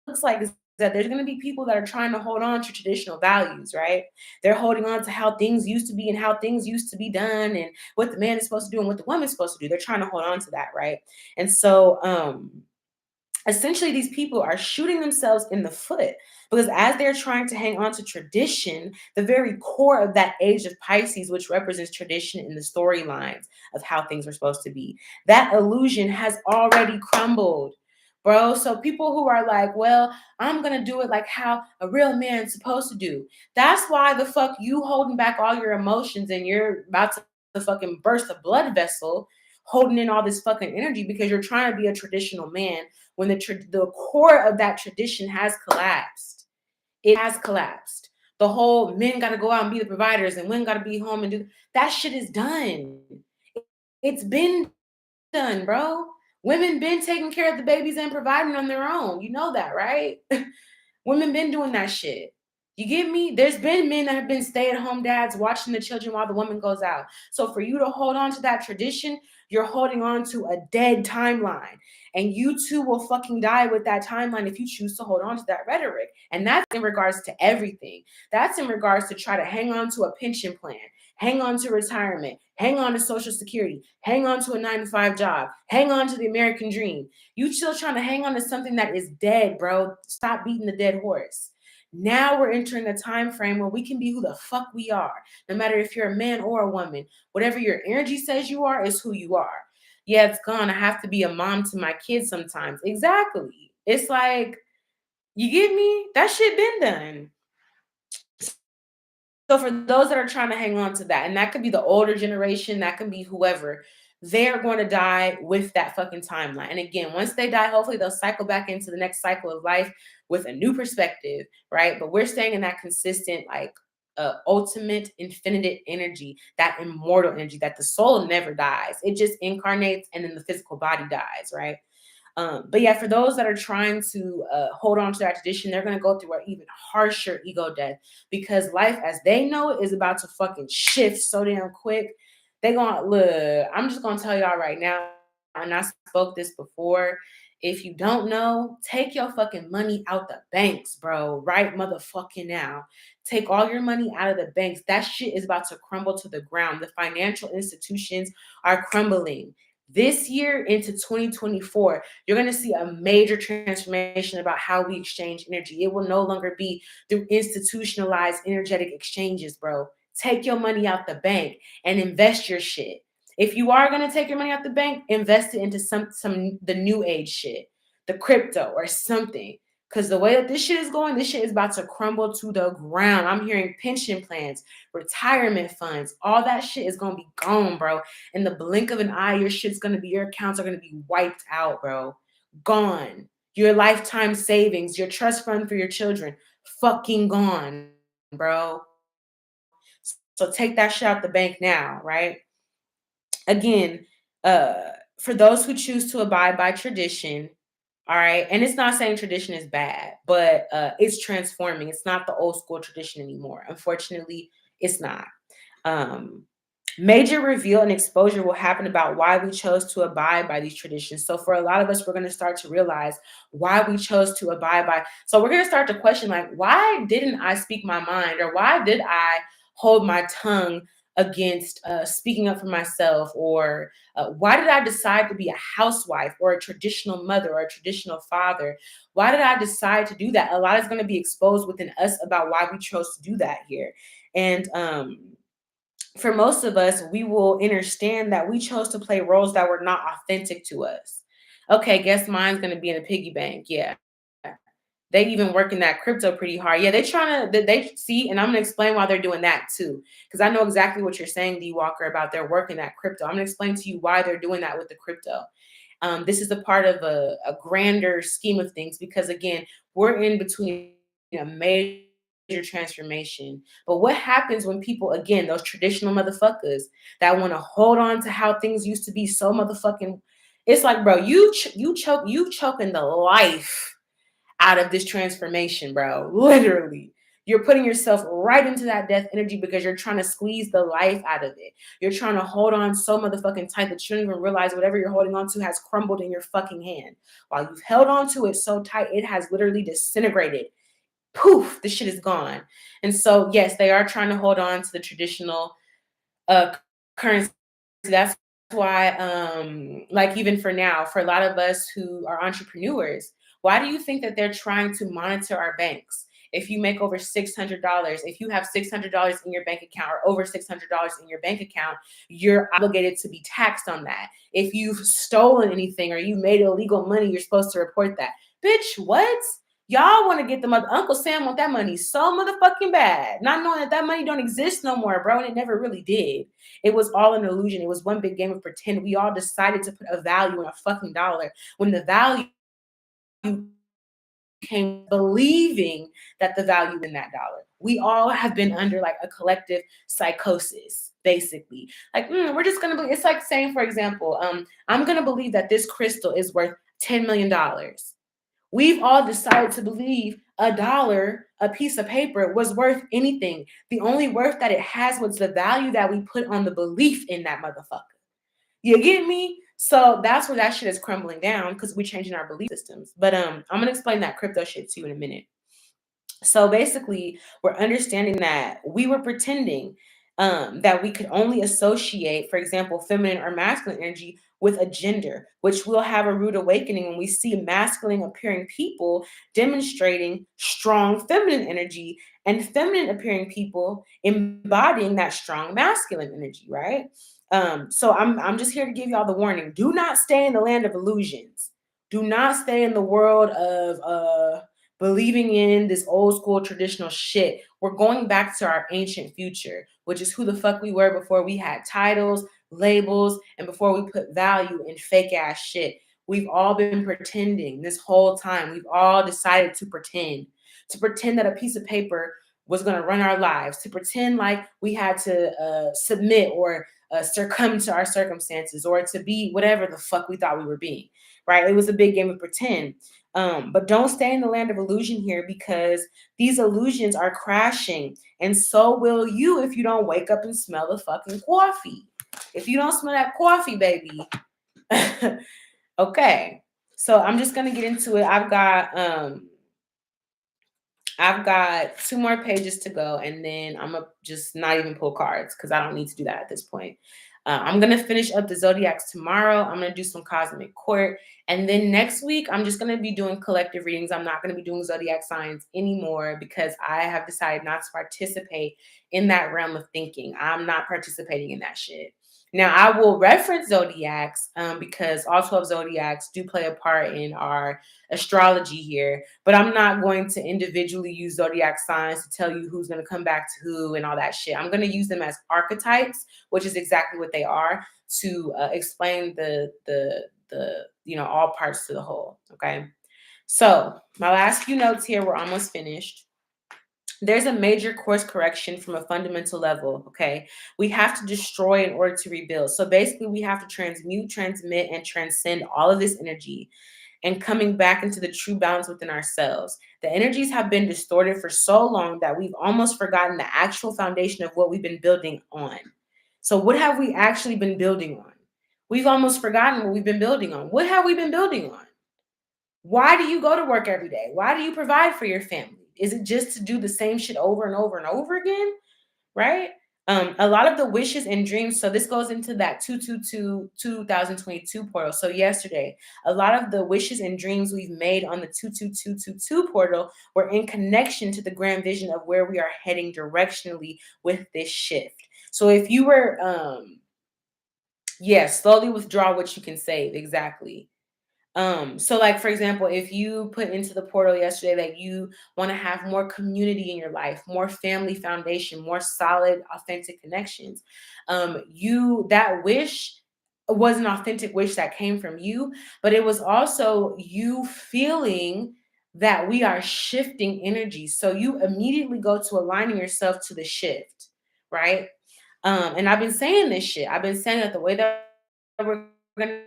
looks like is that there's going to be people that are trying to hold on to traditional values, right? They're holding on to how things used to be and how things used to be done and what the man is supposed to do and what the woman's supposed to do. They're trying to hold on to that, right? And so essentially these people are shooting themselves in the foot, because as they're trying to hang on to tradition, the very core of that age of Pisces, which represents tradition in the storylines of how things were supposed to be, that illusion has already crumbled, bro. So people who are like, well, I'm gonna do it like how a real man's supposed to do, that's why the fuck you holding back all your emotions and you're about to fucking burst a blood vessel, holding in all this fucking energy, because you're trying to be a traditional man when the core of that tradition has collapsed. It has collapsed. The whole men got to go out and be the providers and women got to be home and do that shit is done. It's been done, bro. Women been taking care of the babies and providing on their own. You know that, right? Women been doing that shit. You get me? There's been men that have been stay-at-home dads watching the children while the woman goes out. So for you to hold on to that tradition, you're holding on to a dead timeline. And you too will fucking die with that timeline if you choose to hold on to that rhetoric. And that's in regards to everything. That's in regards to try to hang on to a pension plan, hang on to retirement, hang on to Social Security, hang on to a 9-to-5 job, hang on to the American dream. You still trying to hang on to something that is dead, bro. Stop beating the dead horse. Now we're entering a time frame where we can be who the fuck we are, no matter if you're a man or a woman. Whatever your energy says you are is who you are. Yeah, it's gone. I have to be a mom to my kids sometimes. Exactly. It's like, you get me? That shit been done. So for those that are trying to hang on to that, and that could be the older generation, that can be whoever, they're going to die with that fucking timeline. And again, once they die, hopefully they'll cycle back into the next cycle of life with a new perspective, right? But we're staying in that consistent, like, ultimate infinite energy, that immortal energy, that the soul never dies. It just incarnates and then the physical body dies, right? But yeah, for those that are trying to hold on to that tradition, they're going to go through an even harsher ego death, because life as they know it is about to fucking shift so damn quick. They gonna look. I'm just gonna tell y'all right now, and I spoke this before. If you don't know, take your fucking money out the banks, bro. Right motherfucking now. Take all your money out of the banks. That shit is about to crumble to the ground. The financial institutions are crumbling. This year into 2024, you're going to see a major transformation about how we exchange energy. It will no longer be through institutionalized energetic exchanges, bro. Take your money out the bank and invest your shit. If you are going to take your money out the bank, invest it into some the new age shit, the crypto or something. Because the way that this shit is going, this shit is about to crumble to the ground. I'm hearing pension plans, retirement funds, all that shit is going to be gone, bro. In the blink of an eye, your accounts are going to be wiped out, bro. Gone. Your lifetime savings, your trust fund for your children, fucking gone, bro. So take that shit out the bank now, right? Again, for those who choose to abide by tradition, all right, and it's not saying tradition is bad, but it's transforming. It's not the old school tradition anymore. Unfortunately, it's not. Um, Major reveal and exposure will happen about why we chose to abide by these traditions. So for a lot of us, we're going to start to realize why we chose to abide by. So we're going to start to question, like, why didn't I speak my mind, or why did I hold my tongue against speaking up for myself, or why did I decide to be a housewife or a traditional mother or a traditional father? Why did I decide to do that? A lot is going to be exposed within us about why we chose to do that here. And for most of us, we will understand that we chose to play roles that were not authentic to us. Okay, guess mine's going to be in a piggy bank. Yeah. They even working that crypto pretty hard. Yeah, they trying to, they see, and I'm going to explain why they're doing that too. Because I know exactly what you're saying, D Walker, about they're working that crypto. I'm going to explain to you why they're doing that with the crypto. This is a part of a grander scheme of things, because again, we're in between a major transformation. But what happens when people, again, those traditional motherfuckers that want to hold on to how things used to be so motherfucking, it's like, bro, you choking the life out of this transformation, bro. Literally. You're putting yourself right into that death energy because you're trying to squeeze the life out of it. You're trying to hold on so motherfucking tight that you don't even realize whatever you're holding on to has crumbled in your fucking hand. While you've held on to it so tight, it has literally disintegrated. Poof, the shit is gone. And so, yes, they are trying to hold on to the traditional currency. That's why, like, even for now, for a lot of us who are entrepreneurs, why do you think that they're trying to monitor our banks? If you make over $600, if you have $600 in your bank account, or over $600 in your bank account, you're obligated to be taxed on that. If you've stolen anything or you made illegal money, you're supposed to report that. Bitch, what? Y'all want to get the mother, Uncle Sam want that money so motherfucking bad, not knowing that that money don't exist no more, bro, and it never really did. It was all an illusion. It was one big game of pretend. We all decided to put a value in a fucking dollar when the value came believing that the value in that dollar. We all have been under like a collective psychosis, basically. Like, we're just gonna believe. It's like saying, for example, I'm gonna believe that this crystal is worth $10 million. We've all decided to believe a dollar, a piece of paper, was worth anything. The only worth that it has was the value that we put on the belief in that motherfucker. You get me? So that's where that shit is crumbling down, because we're changing our belief systems. But I'm gonna explain that crypto shit to you in a minute. So basically, we're understanding that we were pretending that we could only associate, for example, feminine or masculine energy with a gender, which will have a rude awakening when we see masculine appearing people demonstrating strong feminine energy and feminine appearing people embodying that strong masculine energy, right? So I'm just here to give y'all the warning. Do not stay in the land of illusions. Do not stay in the world of believing in this old school traditional shit. We're going back to our ancient future, which is who the fuck we were before we had titles, labels and before we put value in fake ass shit. We've all been pretending this whole time. We've all decided to pretend that a piece of paper was going to run our lives, to pretend like we had to submit or succumb to our circumstances or to be whatever the fuck we thought we were being, right? It was a big game of pretend. But don't stay in the land of illusion here, because these illusions are crashing, and so will you if you don't wake up and smell the fucking coffee. If you don't smell that coffee, baby. Okay. So I'm just gonna get into it. I've got 2 more pages to go, and then I'm gonna just not even pull cards because I don't need to do that at this point. I'm gonna finish up the zodiacs tomorrow. I'm gonna do some cosmic court, and then next week I'm just gonna be doing collective readings. I'm not gonna be doing zodiac signs anymore because I have decided not to participate in that realm of thinking. I'm not participating in that shit. Now, I will reference zodiacs because all 12 zodiacs do play a part in our astrology here, but I'm not going to individually use zodiac signs to tell you who's going to come back to who and all that shit. I'm going to use them as archetypes, which is exactly what they are, to explain the all parts to the whole. Okay. So my last few notes here, we're almost finished. There's a major course correction from a fundamental level. Okay. We have to destroy in order to rebuild. So basically, we have to transmute, transmit, and transcend all of this energy and coming back into the true balance within ourselves. The energies have been distorted for so long that we've almost forgotten the actual foundation of what we've been building on. So, what have we actually been building on? We've almost forgotten what we've been building on. What have we been building on? Why do you go to work every day? Why do you provide for your family? Is it just to do the same shit over and over and over again? Right? A lot of the wishes and dreams. So this goes into that 222 2022 portal. So yesterday, a lot of the wishes and dreams we've made on the 22222 portal were in connection to the grand vision of where we are heading directionally with this shift. So if you were, slowly withdraw what you can save. Exactly. So like for example, if you put into the portal yesterday that you want to have more community in your life, more family foundation, more solid, authentic connections, that wish was an authentic wish that came from you, but it was also you feeling that we are shifting energy. So you immediately go to aligning yourself to the shift, right? And I've been saying this shit. I've been saying that the way that we're gonna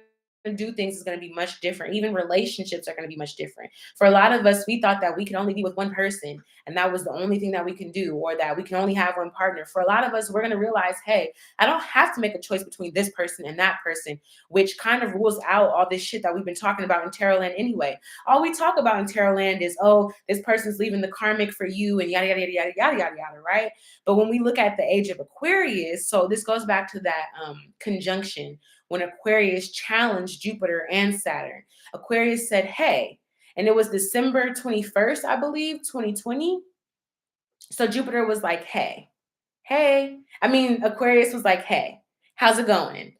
do things is going to be much different. Even relationships are going to be much different. For a lot of us, we thought that we could only be with one person and that was the only thing that we can do, or that we can only have one partner. For a lot of us, we're going to realize, hey, I don't have to make a choice between this person and that person, which kind of rules out all this shit that we've been talking about in Tarot Land anyway. All we talk about in Tarot Land is, oh, this person's leaving the karmic for you and yada, yada, yada, yada, yada, yada, right? But when we look at the Age of Aquarius, so this goes back to that conjunction when Aquarius challenged Jupiter and Saturn. Aquarius said, hey, and it was December 21st, I believe, 2020. So Jupiter was like, hey. Aquarius was like, hey, how's it going?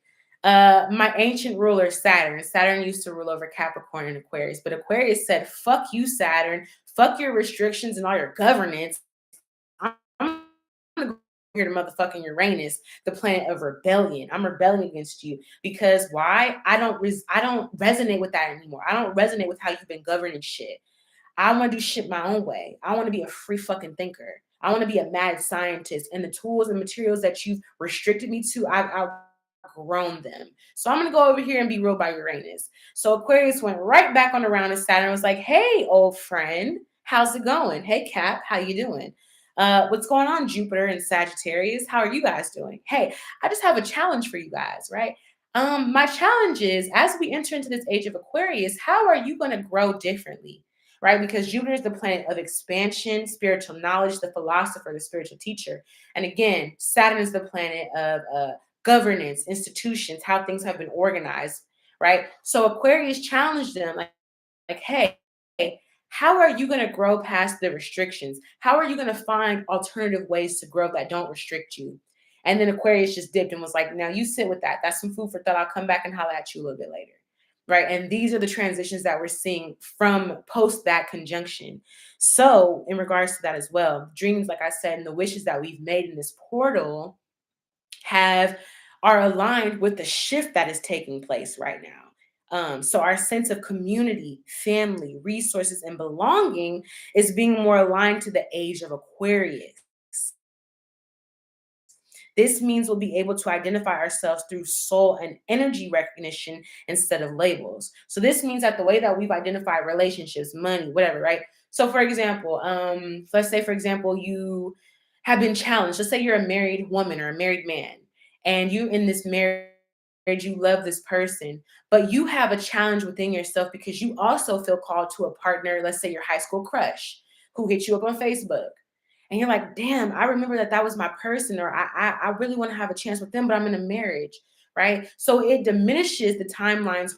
My ancient ruler, Saturn. Saturn used to rule over Capricorn and Aquarius, but Aquarius said, fuck you, Saturn. Fuck your restrictions and all your governance. I'm gonna go here to motherfucking Uranus, the planet of rebellion. I'm rebelling against you because why? I don't resonate with that anymore. I don't resonate with how you've been governing shit. I want to do shit my own way. I want to be a free fucking thinker. I want to be a mad scientist. And the tools and materials that you've restricted me to, I've outgrown them. So I'm going to go over here and be ruled by Uranus. So Aquarius went right back on around and Saturn was like, hey, old friend, how's it going? Hey, Cap, how you doing? What's going on, Jupiter and Sagittarius? How are you guys doing? Hey, I just have a challenge for you guys, right? My challenge is, as we enter into this age of Aquarius, how are you going to grow differently? Right? Because Jupiter is the planet of expansion, spiritual knowledge, the philosopher, the spiritual teacher. And again, Saturn is the planet of governance, institutions, how things have been organized, right? So Aquarius challenged them like, hey, how are you going to grow past the restrictions? How are you going to find alternative ways to grow that don't restrict you? And then Aquarius just dipped and was like, now you sit with that. That's some food for thought. I'll come back and holler at you a little bit later. Right. And these are the transitions that we're seeing from post that conjunction. So in regards to that as well, dreams, like I said, and the wishes that we've made in this portal have are aligned with the shift that is taking place right now. So our sense of community, family, resources, and belonging is being more aligned to the age of Aquarius. This means we'll be able to identify ourselves through soul and energy recognition instead of labels. So this means that the way that we've identified relationships, money, whatever, right? So for example, let's say, for example, you have been challenged. Let's say you're a married woman or a married man, and you in this marriage, you love this person, but you have a challenge within yourself because you also feel called to a partner, let's say your high school crush, who hit you up on Facebook, and you're like, damn, I remember that that was my person, or I really want to have a chance with them, but I'm in a marriage, right? So it diminishes the timelines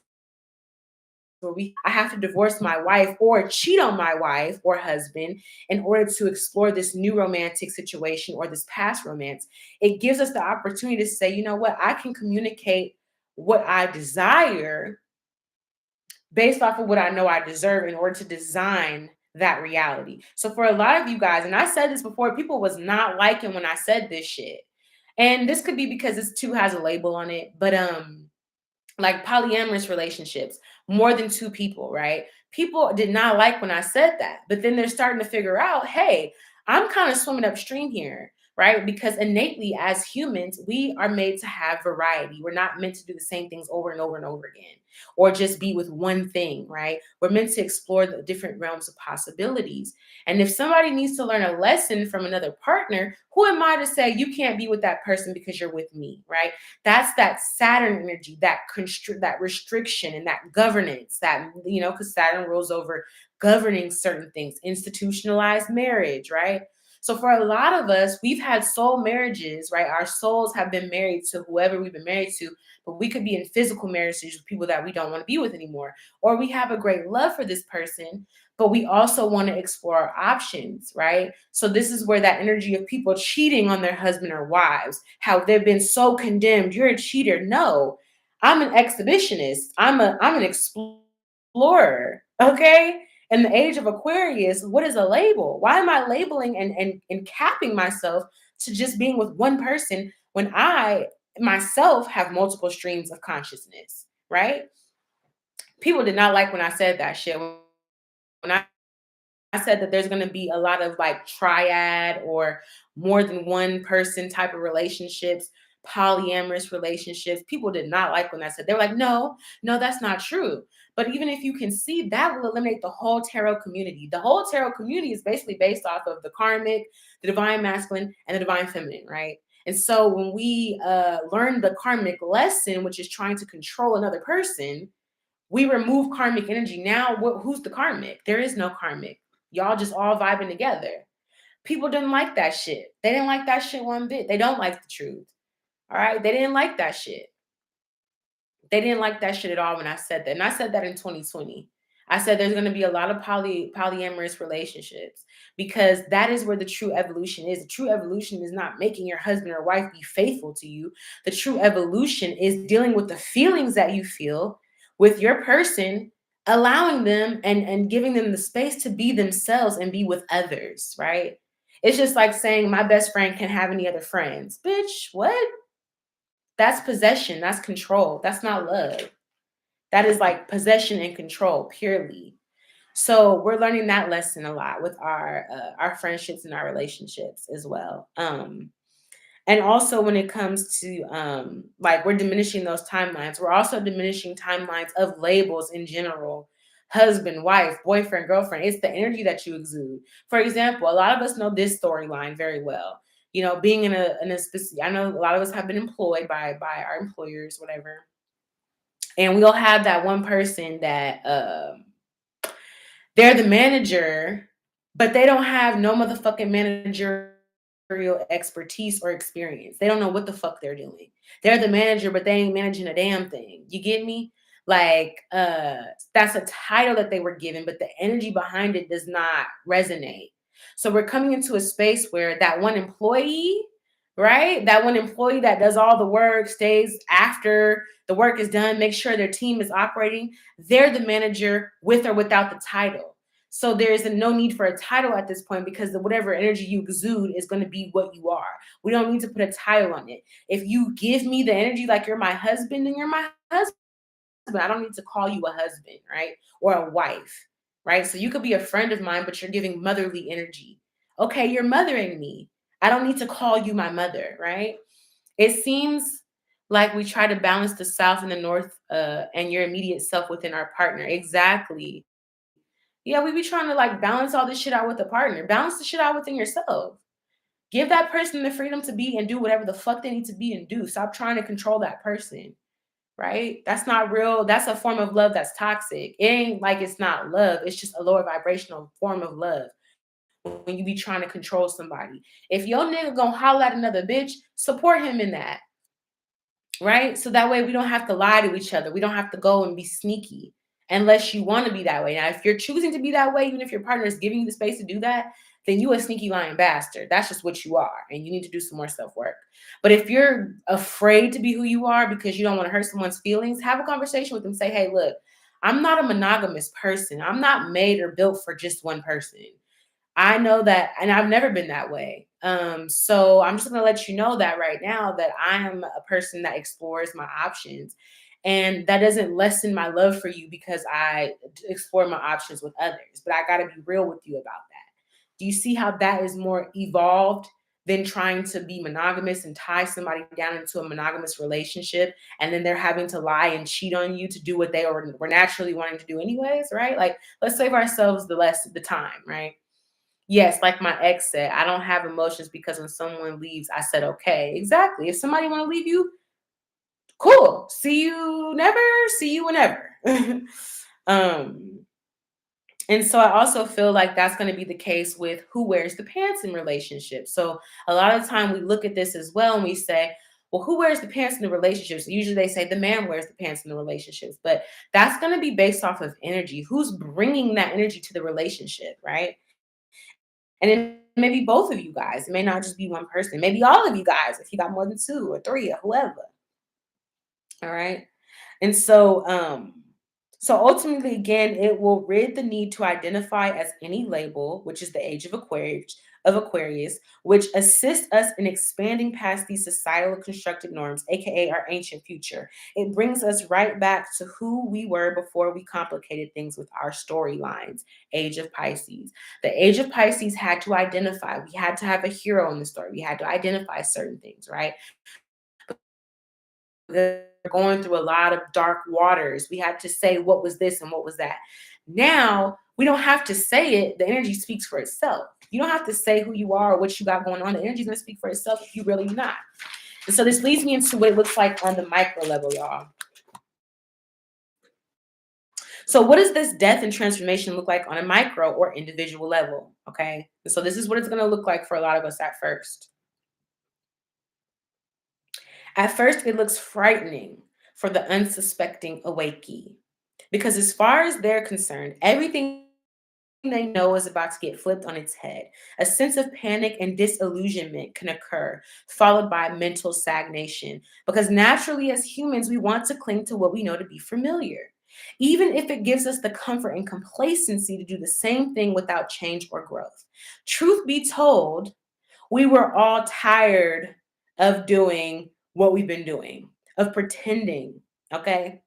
where I have to divorce my wife or cheat on my wife or husband in order to explore this new romantic situation or this past romance. It gives us the opportunity to say, you know what, I can communicate what I desire based off of what I know I deserve in order to design that reality. So for a lot of you guys, and I said this before, people was not liking when I said this shit. And this could be because this too has a label on it, but like polyamorous relationships, more than two people, right? People did not like when I said that, but then they're starting to figure out, hey, I'm kind of swimming upstream here, right? Because innately, as humans, we are made to have variety. We're not meant to do the same things over and over and over again, or just be with one thing, right? We're meant to explore the different realms of possibilities. And if somebody needs to learn a lesson from another partner, who am I to say you can't be with that person because you're with me, right? That's that Saturn energy, that restriction and that governance, that, you know, because Saturn rules over governing certain things, institutionalized marriage, right? So for a lot of us, we've had soul marriages, right? Our souls have been married to whoever we've been married to, but we could be in physical marriages with people that we don't want to be with anymore. Or we have a great love for this person, but we also want to explore our options, right? So this is where that energy of people cheating on their husband or wives, how they've been so condemned, you're a cheater. No, I'm an exhibitionist. I'm an explorer. Okay. In the age of Aquarius, what is a label? Why am I labeling and capping myself to just being with one person when I myself have multiple streams of consciousness, right? People did not like when I said that shit. When I said that there's going to be a lot of like triad or more than one person type of relationships, polyamorous relationships. People did not like when I said, they were like, no, no, that's not true. But even if you can see, that will eliminate the whole tarot community. The whole tarot community is basically based off of the karmic, the divine masculine, and the divine feminine, right? And so when we learn the karmic lesson, which is trying to control another person, we remove karmic energy. Now, who's the karmic? There is no karmic. Y'all just all vibing together. People didn't like that shit. They didn't like that shit one bit. They don't like the truth. All right. They didn't like that shit. They didn't like that shit at all when I said that. And I said that in 2020. I said there's going to be a lot of polyamorous relationships because that is where the true evolution is. The true evolution is not making your husband or wife be faithful to you. The true evolution is dealing with the feelings that you feel with your person, allowing them and giving them the space to be themselves and be with others, right? It's just like saying my best friend can't have any other friends. Bitch, what? That's possession. That's control. That's not love. That is like possession and control purely. So we're learning that lesson a lot with our friendships and our relationships as well. And also when it comes to like we're diminishing those timelines, we're also diminishing timelines of labels in general. Husband, wife, boyfriend, girlfriend. It's the energy that you exude. For example, a lot of us know this storyline very well. You know, being in a specific, I know a lot of us have been employed by our employers, whatever. And we'll have that one person that they're the manager, but they don't have no motherfucking managerial expertise or experience. They don't know what the fuck they're doing. They're the manager, but they ain't managing a damn thing. You get me? Like, that's a title that they were given, but the energy behind it does not resonate. So we're coming into a space where that one employee, right? That one employee that does all the work, stays after the work is done, make sure their team is operating. They're the manager with or without the title. So there's no need for a title at this point because whatever energy you exude is going to be what you are. We don't need to put a title on it. If you give me the energy like you're my husband, then you're my husband. I don't need to call you a husband, right? Or a wife, right? So you could be a friend of mine, but you're giving motherly energy. Okay, you're mothering me. I don't need to call you my mother, right? It seems like we try to balance the South and the North and your immediate self within our partner. Exactly. Yeah, we be trying to like balance all this shit out with a partner. Balance the shit out within yourself. Give that person the freedom to be and do whatever the fuck they need to be and do. Stop trying to control that person, right? That's not real. That's a form of love that's toxic. It ain't like it's not love. It's just a lower vibrational form of love when you be trying to control somebody. If your nigga gonna holler at another bitch, support him in that, right? So that way we don't have to lie to each other. We don't have to go and be sneaky unless you want to be that way. Now, if you're choosing to be that way, even if your partner is giving you the space to do that, then you a sneaky lying bastard. That's just what you are. And you need to do some more self-work. But if you're afraid to be who you are because you don't want to hurt someone's feelings, have a conversation with them. Say, hey, look, I'm not a monogamous person. I'm not made or built for just one person. I know that, and I've never been that way. So I'm just going to let you know that right now that I am a person that explores my options. And that doesn't lessen my love for you because I explore my options with others. But I got to be real with you about that. Do you see how that is more evolved than trying to be monogamous and tie somebody down into a monogamous relationship? And then they're having to lie and cheat on you to do what they were naturally wanting to do anyways, right? Like, let's save ourselves the time, right? Yes, like my ex said, I don't have emotions because when someone leaves, I said, okay, exactly. If somebody want to leave you, cool. See you never, see you whenever. um, and so I also feel like that's going to be the case with who wears the pants in relationships. So a lot of the time we look at this as well and we say, well, who wears the pants in the relationships? Usually they say the man wears the pants in the relationships, but that's going to be based off of energy. Who's bringing that energy to the relationship, right? And it may be both of you guys. It may not just be one person. Maybe all of you guys, if you got more than two or three or whoever. All right. And so ultimately, again, it will rid the need to identify as any label, which is the age of Aquarius, which assists us in expanding past these societal constructed norms, aka our ancient future. It brings us right back to who we were before we complicated things with our storylines. Age of Pisces. The age of Pisces had to identify. We had to have a hero in the story. We had to identify certain things, right? They're going through a lot of dark waters. We had to say what was this and what was that. Now we don't have to say it. The energy speaks for itself. You don't have to say who you are or what you got going on. The energy is going to speak for itself if you really not. And so this leads me into what it looks like on the micro level, y'all. So what does this death and transformation look like on a micro or individual level? Okay. And so this is what it's going to look like for a lot of us at first. At first, it looks frightening for the unsuspecting awakey. Because as far as they're concerned, everything they know is about to get flipped on its head. A sense of panic and disillusionment can occur, followed by mental stagnation. Because naturally, as humans, we want to cling to what we know to be familiar, even if it gives us the comfort and complacency to do the same thing without change or growth. Truth be told, we were all tired of doing what we've been doing, of pretending, okay?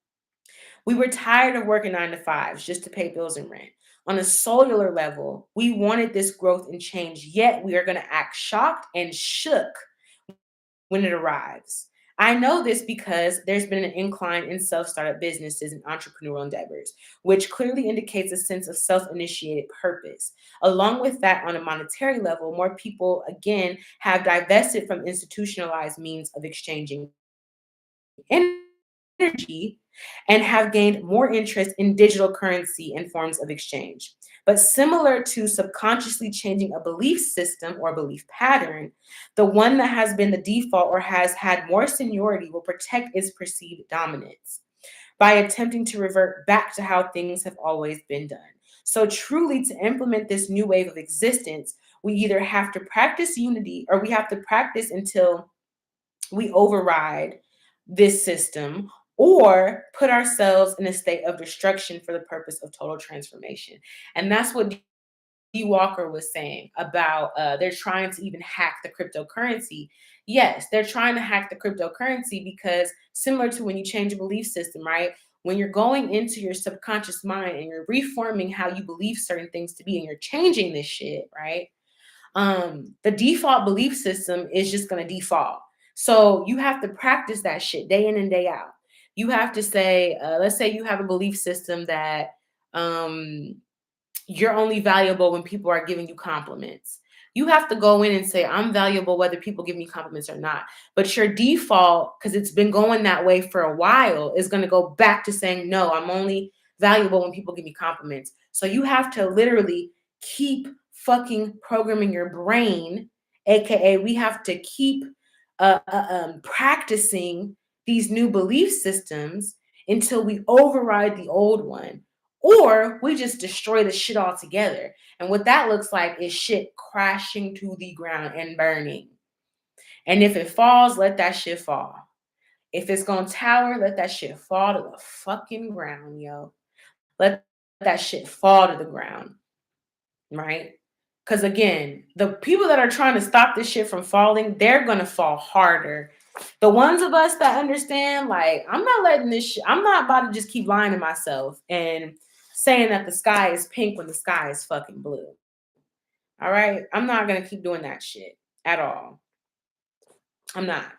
We were tired of working 9 to 5s just to pay bills and rent. On a cellular level, we wanted this growth and change, yet we are going to act shocked and shook when it arrives. I know this because there's been an incline in self-startup businesses and entrepreneurial endeavors, which clearly indicates a sense of self-initiated purpose. Along with that, on a monetary level, more people, again, have divested from institutionalized means of exchanging energy and have gained more interest in digital currency and forms of exchange. But similar to subconsciously changing a belief system or belief pattern, the one that has been the default or has had more seniority will protect its perceived dominance by attempting to revert back to how things have always been done. So truly, to implement this new wave of existence, we either have to practice unity or we have to practice until we override this system, or put ourselves in a state of destruction for the purpose of total transformation. And that's what D. Walker was saying about they're trying to even hack the cryptocurrency. Yes, they're trying to hack the cryptocurrency because similar to when you change a belief system, right? When you're going into your subconscious mind and you're reforming how you believe certain things to be and you're changing this shit, right? The default belief system is just going to default. So you have to practice that shit day in and day out. You have to say, let's say you have a belief system that um, you're only valuable when people are giving you compliments. You have to go in and say, I'm valuable whether people give me compliments or not. But your default, because it's been going that way for a while, is going to go back to saying, no, I'm only valuable when people give me compliments. So you have to literally keep fucking programming your brain, AKA, we have to keep practicing these new belief systems until we override the old one, or we just destroy the shit altogether. And what that looks like is shit crashing to the ground and burning. And if it falls, let that shit fall. If it's gonna tower, let that shit fall to the fucking ground, yo. Let that shit fall to the ground, right? Because again, the people that are trying to stop this shit from falling, they're gonna fall harder. The ones of us that understand, like, I'm not letting this shit, I'm not about to just keep lying to myself and saying that the sky is pink when the sky is fucking blue. All right. I'm not gonna keep doing that shit at all. I'm not.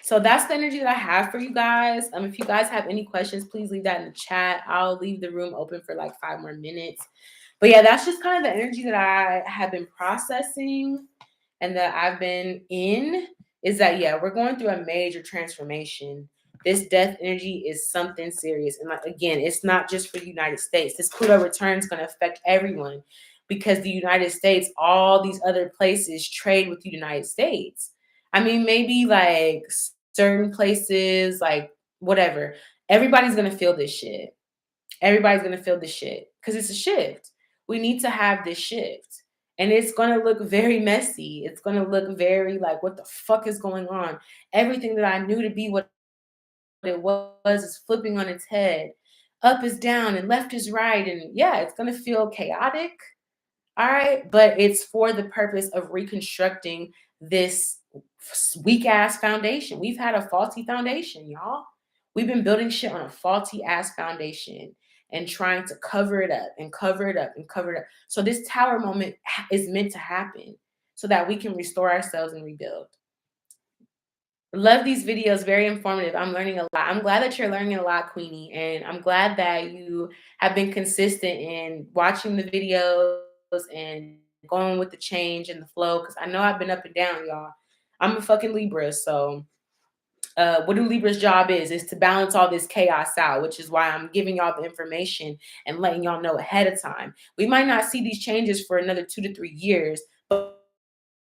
So that's the energy that I have for you guys. If you guys have any questions, please leave that in the chat. I'll leave the room open for like 5 more minutes. But yeah, that's just kind of the energy that I have been processing and that I've been in, is that, yeah, we're going through a major transformation. This death energy is something serious. And like, again, it's not just for the United States. This Pluto return is going to affect everyone because the United States, all these other places trade with the United States. I mean, maybe like certain places, like whatever, everybody's going to feel this shit. Everybody's going to feel this shit because it's a shift. We need to have this shift. And it's going to look very messy. It's going to look very like, what the fuck is going on? Everything that I knew to be what it was is flipping on its head. Up is down and left is right. And yeah, it's going to feel chaotic. All right. But it's for the purpose of reconstructing this weak ass foundation. We've had a faulty foundation, y'all. We've been building shit on a faulty ass foundation and trying to cover it up and cover it up and cover it up. So this tower moment is meant to happen so that we can restore ourselves and rebuild. Love these videos, very informative. I'm learning a lot. I'm glad that you're learning a lot, Queenie, and I'm glad that you have been consistent in watching the videos and going with the change and the flow, because I know I've been up and down, y'all. I'm a fucking Libra, so what do Libra's job is to balance all this chaos out, which is why I'm giving y'all the information and letting y'all know ahead of time. We might not see these changes for another 2 to 3 years,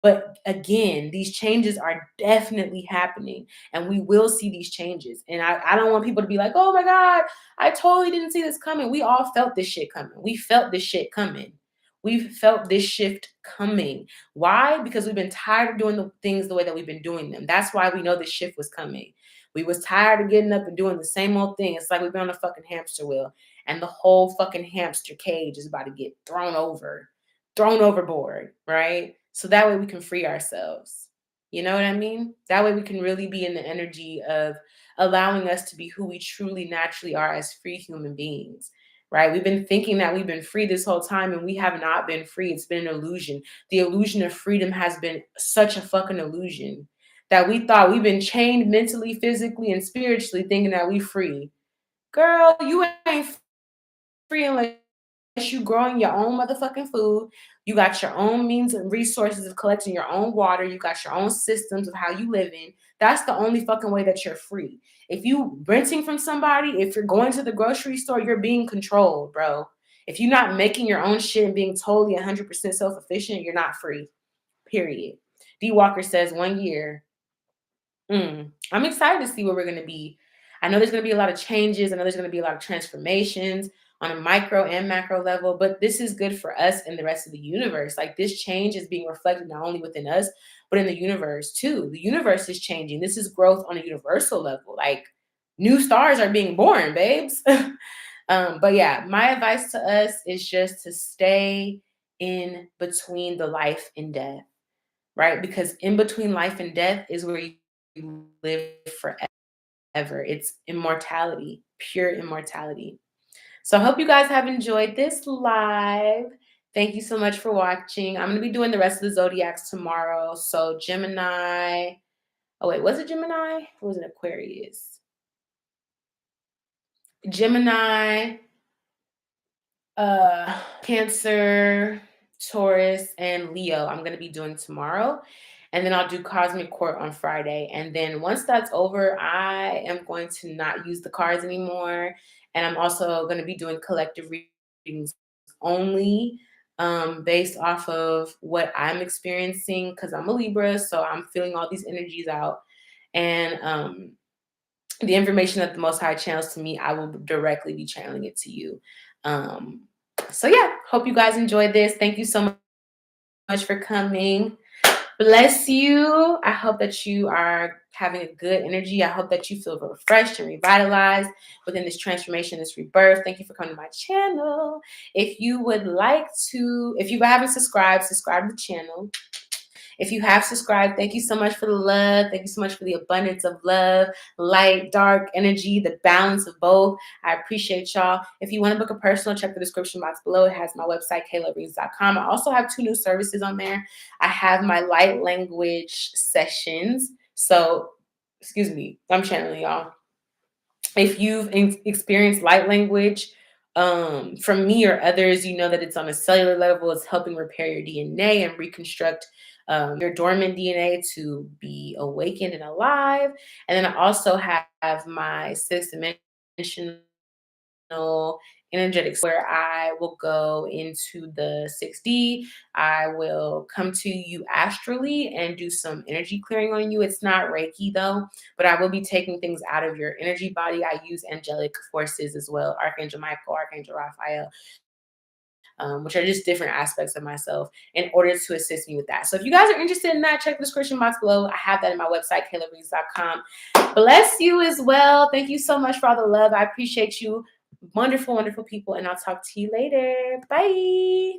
but again, these changes are definitely happening and we will see these changes. And I don't want people to be like, oh my God, I totally didn't see this coming. We all felt this shit coming. We felt this shit coming. We've felt this shift coming. Why? Because we've been tired of doing the things the way that we've been doing them. That's why we know this shift was coming. We was tired of getting up and doing the same old thing. It's like we've been on a fucking hamster wheel and the whole fucking hamster cage is about to get thrown overboard, right? So that way we can free ourselves. You know what I mean? That way we can really be in the energy of allowing us to be who we truly naturally are as free human beings, right? We've been thinking that we've been free this whole time and we have not been free. It's been an illusion. The illusion of freedom has been such a fucking illusion that we thought we've been chained mentally, physically, and spiritually thinking that we free. Girl, you ain't free unless you growing your own motherfucking food. You got your own means and resources of collecting your own water. You got your own systems of how you live in. That's the only fucking way that you're free. If you renting from somebody, if you're going to the grocery store, you're being controlled, bro. If you're not making your own shit and being totally 100% self-efficient, you're not free, period. D. Walker says 1 year. I'm excited to see where we're going to be. I know there's going to be a lot of changes. I know there's going to be a lot of transformations on a micro and macro level, but this is good for us and the rest of the universe. Like, this change is being reflected not only within us, but in the universe too. The universe is changing. This is growth on a universal level. Like, new stars are being born, babes. But yeah, my advice to us is just to stay in between the life and death, right? Because in between life and death is where you live forever. It's immortality, pure immortality. So I hope you guys have enjoyed this live. Thank you so much for watching. I'm going to be doing the rest of the zodiacs tomorrow. So Gemini. Oh, wait, was it Gemini? Or was it Aquarius? Gemini, Cancer, Taurus, and Leo I'm going to be doing tomorrow. And then I'll do Cosmic Court on Friday. And then once that's over, I am going to not use the cards anymore. And I'm also going to be doing collective readings only, based off of what I'm experiencing, because I'm a Libra. So I'm feeling all these energies out. And the information that the Most High channels to me, I will directly be channeling it to you. So yeah, hope you guys enjoyed this. Thank you so much for coming. Bless you. I hope that you are having a good energy. I hope that you feel refreshed and revitalized within this transformation, this rebirth. Thank you for coming to my channel. If you would like to, if you haven't subscribed, subscribe to the channel. If you have subscribed, thank you so much for the love. Thank you so much for the abundance of love, light, dark energy, the balance of both. I appreciate y'all. If you want to book a personal, check the description box below. It has my website, Kaylove1132.com. I also have 2 new services on there. I have my light language sessions. So, excuse me, I'm channeling y'all. If you've experienced light language from me or others, you know that it's on a cellular level. It's helping repair your DNA and reconstruct your dormant DNA to be awakened and alive. And then I also have my 6th dimensional energetics, where I will go into the 6D. I will come to you astrally and do some energy clearing on you. It's not Reiki though, but I will be taking things out of your energy body. I use angelic forces as well, Archangel Michael, Archangel Raphael, which are just different aspects of myself, in order to assist me with that. So if you guys are interested in that, check the description box below. I have that in my website, Kaylove1132.com. Bless you as well. Thank you so much for all the love. I appreciate you. Wonderful, wonderful people. And I'll talk to you later. Bye.